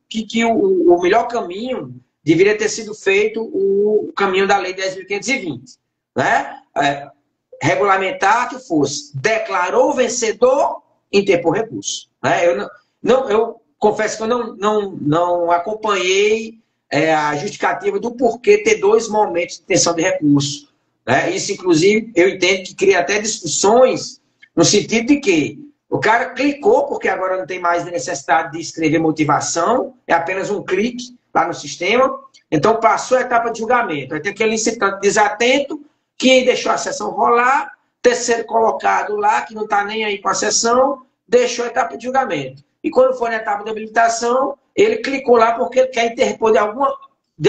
o melhor caminho deveria ter sido feito o caminho da lei 10.520, né? Regulamentar que fosse declarou vencedor, interpor recurso. Né? Eu confesso que eu não acompanhei a justificativa do porquê ter 2 momentos de intenção de recurso. Né? Isso, inclusive, eu entendo que cria até discussões no sentido de que o cara clicou, porque agora não tem mais necessidade de escrever motivação, é apenas um clique lá no sistema, então passou a etapa de julgamento. Aí tem aquele licitante desatento, que deixou a sessão rolar, terceiro colocado lá, que não está nem aí com a sessão, deixou a etapa de julgamento. E quando for na etapa de habilitação, ele clicou lá porque ele quer interpor de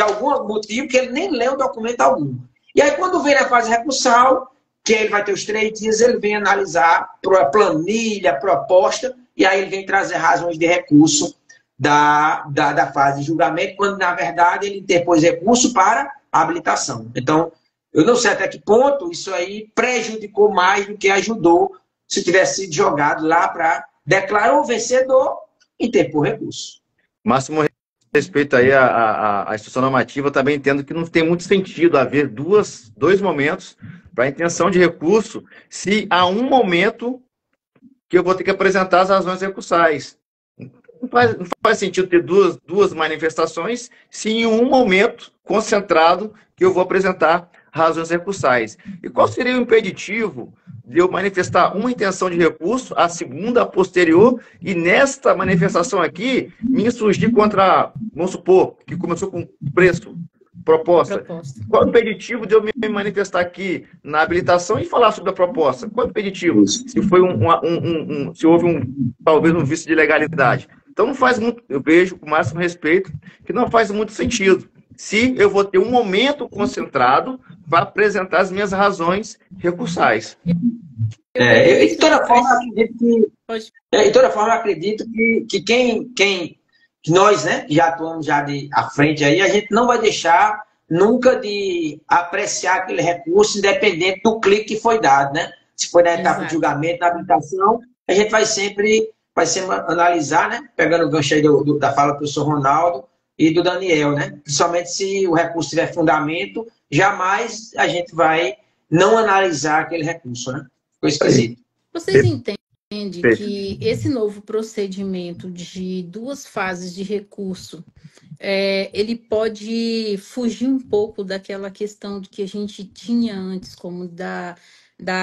algum motivo que ele nem leu o documento algum. E aí, quando vem na fase recursal, que ele vai ter os 3 dias, ele vem analisar a planilha, proposta, e aí ele vem trazer razões de recurso da fase de julgamento, quando, na verdade, ele interpôs recurso para a habilitação. Então, eu não sei até que ponto isso aí prejudicou mais do que ajudou se tivesse sido jogado lá para declarar o vencedor e interpor recurso. Máximo respeito aí à instrução normativa, também entendo que não tem muito sentido haver 2 momentos para a intenção de recurso se há um momento que eu vou ter que apresentar as razões recursais. Não faz sentido ter duas manifestações se em um momento concentrado que eu vou apresentar razões recursais. E qual seria o impeditivo de eu manifestar uma intenção de recurso, a segunda, a posterior, e nesta manifestação aqui, me insurgir contra, vamos supor, que começou com preço, proposta. Qual o impeditivo de eu me manifestar aqui na habilitação e falar sobre a proposta? Qual o impeditivo? Se foi se houve talvez um vício de legalidade. Então não faz muito, eu vejo com o máximo respeito, que não faz muito sentido. Se eu vou ter um momento concentrado vai apresentar as minhas razões recursais. De toda forma, eu acredito que que nós, né, que já atuamos já à frente aí, a gente não vai deixar nunca de apreciar aquele recurso, independente do clique que foi dado, né? Se foi na etapa de julgamento, na habilitação, a gente vai sempre analisar, né? Pegando o gancho aí da fala do professor Ronaldo e do Daniel, né? Principalmente se o recurso tiver fundamento, jamais a gente vai não analisar aquele recurso, né? Ficou esquisito. Vocês entendem que esse novo procedimento de 2 fases de recurso, ele pode fugir um pouco daquela questão que a gente tinha antes, como da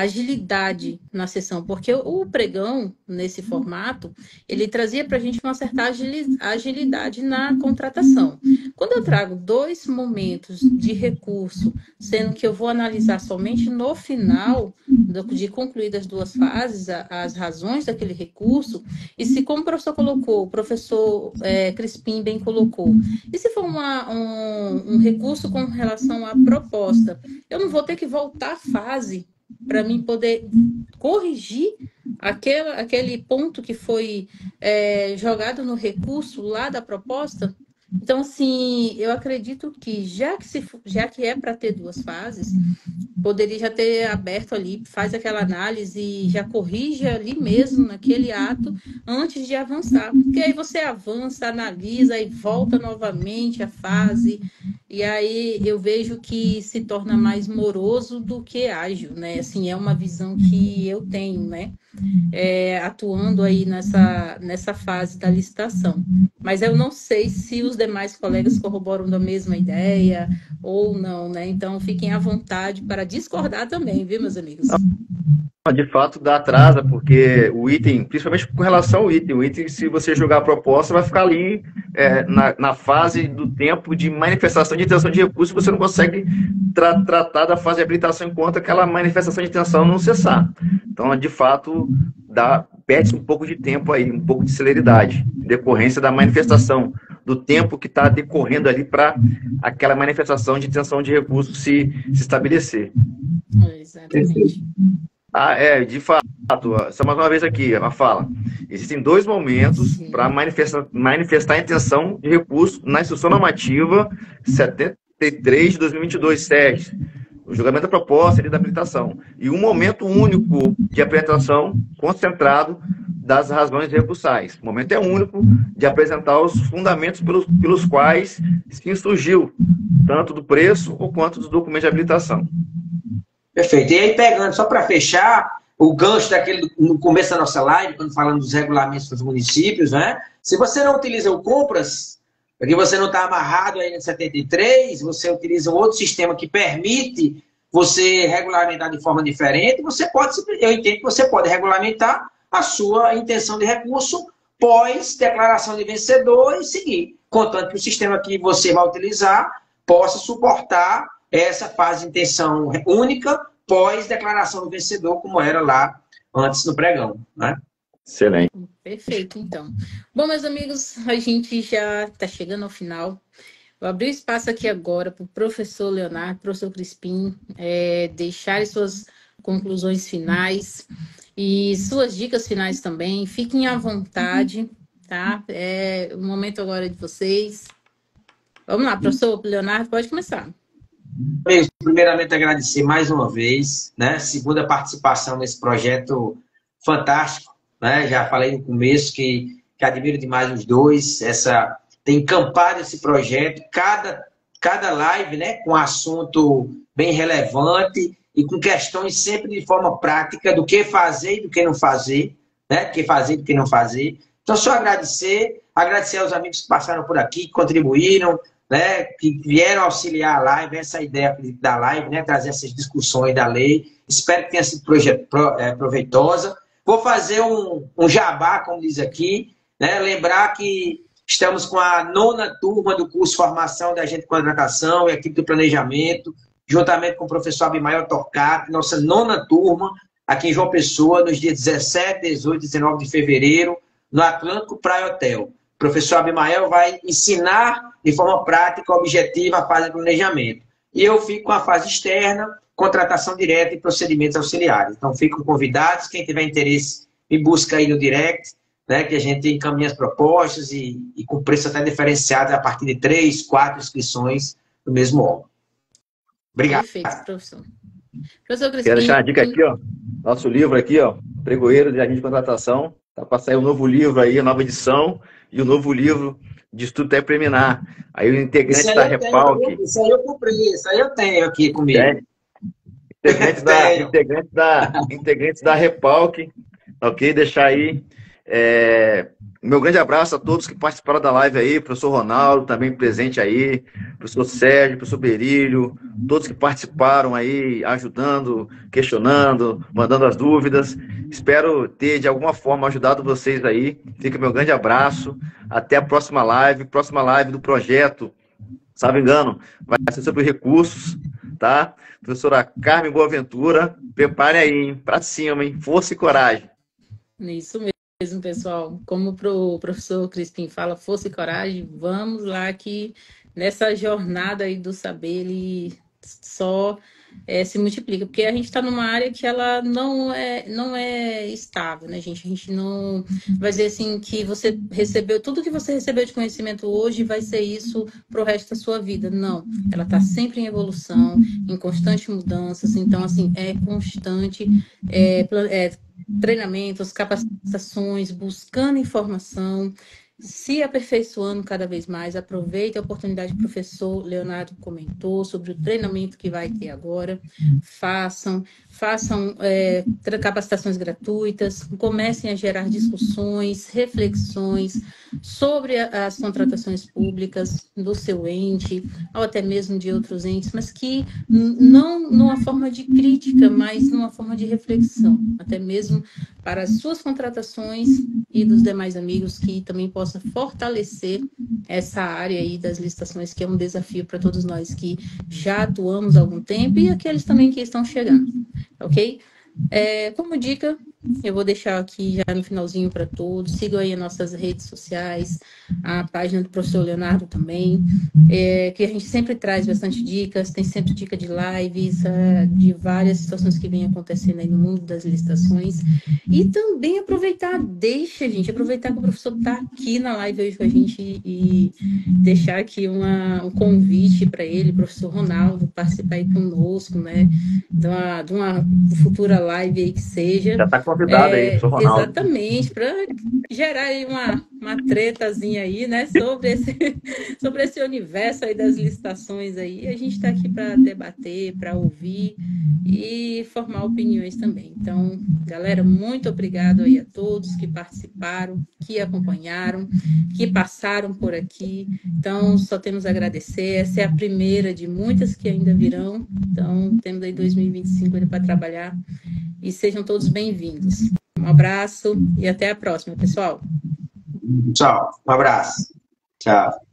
agilidade na sessão, porque o pregão, nesse formato, ele trazia para a gente uma certa agilidade na contratação. Quando eu trago 2 momentos de recurso, sendo que eu vou analisar somente no final de concluídas as 2 fases, as razões daquele recurso, e se, como o professor colocou, o professor Crispim bem colocou, e se for um recurso com relação à proposta, eu não vou ter que voltar à fase para mim poder corrigir aquele ponto que foi jogado no recurso lá da proposta. Então, assim, eu acredito que já que é para ter 2 fases, poderia já ter aberto ali, faz aquela análise e já corrige ali mesmo, naquele ato, antes de avançar. Porque aí você avança, analisa e volta novamente a fase. E aí eu vejo que se torna mais moroso do que ágil, né? Assim, é uma visão que eu tenho, né? Atuando aí nessa fase da licitação. Mas eu não sei se os demais colegas corroboram da mesma ideia ou não, né? Então, fiquem à vontade para discordar também, viu, meus amigos? De fato, dá atrasa, porque o item, principalmente com relação ao item, o item, se você jogar a proposta, vai ficar ali na fase do tempo de manifestação de intenção de recurso, você não consegue tratar da fase de habilitação enquanto aquela manifestação de intenção não cessar. Então, de fato, perde um pouco de tempo aí, um pouco de celeridade, em decorrência da manifestação, do tempo que está decorrendo ali para aquela manifestação de intenção de recurso se estabelecer. Exatamente. De fato, só mais uma vez aqui, uma fala. Existem 2 momentos para manifestar a intenção de recurso na instrução normativa 73 de 2022, SERGES, o julgamento da proposta e da habilitação, e um momento único de apresentação concentrado das razões recursais. O momento é único de apresentar os fundamentos pelos quais se insurgiu, tanto do preço ou quanto dos documentos de habilitação. Perfeito. E aí, pegando, só para fechar, o gancho no começo da nossa live, quando falamos dos regulamentos dos municípios, né? Se você não utiliza o Compras, porque você não está amarrado aí no 73, você utiliza um outro sistema que permite você regulamentar de forma diferente, eu entendo que você pode regulamentar a sua intenção de recurso pós declaração de vencedor e seguir, contanto que o sistema que você vai utilizar possa suportar essa fase de intenção única pós declaração do vencedor, como era lá antes no pregão, né? Excelente. Perfeito, então. Bom, meus amigos, a gente já está chegando ao final. Vou abrir o espaço aqui agora para o professor Leonardo, professor Crispim, deixarem suas conclusões finais e suas dicas finais também. Fiquem à vontade, tá? É o momento agora de vocês. Vamos lá, professor Leonardo, pode começar. Primeiramente, agradecer mais uma vez, né? Segunda participação nesse projeto fantástico, né? Já falei no começo que admiro demais os dois, tem encampado esse projeto, cada live, né? Com assunto bem relevante e com questões sempre de forma prática do que fazer e do que não fazer, né? Do que fazer e do que não fazer. Então, só agradecer aos amigos que passaram por aqui, que contribuíram, né, que vieram auxiliar a live, essa ideia da live, né, trazer essas discussões da lei. Espero que tenha sido proveitosa. Vou fazer um jabá, como diz aqui, né, lembrar que estamos com a 9ª turma do curso Formação da Agente de Contratação e equipe do planejamento, juntamente com o professor Abimael Torquato, nossa 9ª turma, aqui em João Pessoa, nos dias 17, 18 e 19 de fevereiro, no Atlântico Praia Hotel. O professor Abimael vai ensinar de forma prática, objetiva, a fase de planejamento. e eu fico com a fase externa, contratação direta e procedimentos auxiliares. Então, ficam convidados, quem tiver interesse, me busca aí no direct, né, que a gente encaminha as propostas e com preço até diferenciado a partir de 3, 4 inscrições no mesmo órgão. Obrigado. Perfeito, professor. Professor Crispim. Quero deixar uma dica aqui, ó. Nosso livro aqui, ó, Pregoeiro de Agente de Contratação. Tá para sair um novo livro aí, a nova edição, e o novo livro de estudo até preliminar. Aí o integrante da Repalc. Isso aí eu comprei, isso aí eu tenho aqui comigo. Integrantes da Repalc, ok? Deixar aí meu grande abraço a todos que participaram da live aí, professor Ronaldo também presente aí, professor Sérgio, professor Berílio, todos que participaram aí, ajudando, questionando, mandando as dúvidas. Espero ter, de alguma forma, ajudado vocês aí. Fica meu grande abraço. Até a próxima live do projeto, salvo engano, vai ser sobre recursos, tá? Professora Carmen Boaventura, prepare aí, hein? Pra cima, hein? Força e coragem. Isso mesmo, pessoal. Como o professor Crispim fala, força e coragem, vamos lá que nessa jornada aí do saber, ele só se multiplica, porque a gente está numa área que ela não é estável, né, gente? A gente não vai dizer assim que você recebeu, tudo que você recebeu de conhecimento hoje vai ser isso para o resto da sua vida. Não, ela está sempre em evolução, em constantes mudanças, então, assim, é constante, treinamentos, capacitações, buscando informação, se aperfeiçoando cada vez mais. Aproveite a oportunidade que o professor Leonardo comentou sobre o treinamento que vai ter agora. Façam capacitações gratuitas, comecem a gerar discussões, reflexões sobre as contratações públicas do seu ente, ou até mesmo de outros entes, mas que não numa forma de crítica, mas numa forma de reflexão, até mesmo para as suas contratações e dos demais amigos, que também possa fortalecer essa área aí das licitações, que é um desafio para todos nós que já atuamos há algum tempo e aqueles também que estão chegando, ok? Como dica, eu vou deixar aqui já no finalzinho para todos. Sigam aí as nossas redes sociais, a página do professor Leonardo também, que a gente sempre traz bastante dicas, tem sempre dica de lives, de várias situações que vêm acontecendo aí no mundo das licitações. E também aproveitar que o professor está aqui na live hoje com a gente e deixar aqui um convite para ele, professor Ronaldo, participar aí conosco, né, de uma futura live aí que seja. Já está convidado aí, professor Ronaldo. Exatamente, para gerar aí uma tretazinha aí, né, sobre esse universo aí das licitações aí. A gente está aqui para debater, para ouvir e formar opiniões também. Então, galera, muito obrigado aí a todos que participaram, que acompanharam, que passaram por aqui. Então, só temos a agradecer. Essa é a primeira de muitas que ainda virão. Então, temos aí 2025 ainda para trabalhar. E sejam todos bem-vindos. Um abraço e até a próxima, pessoal. Tchau. Um abraço. Tchau.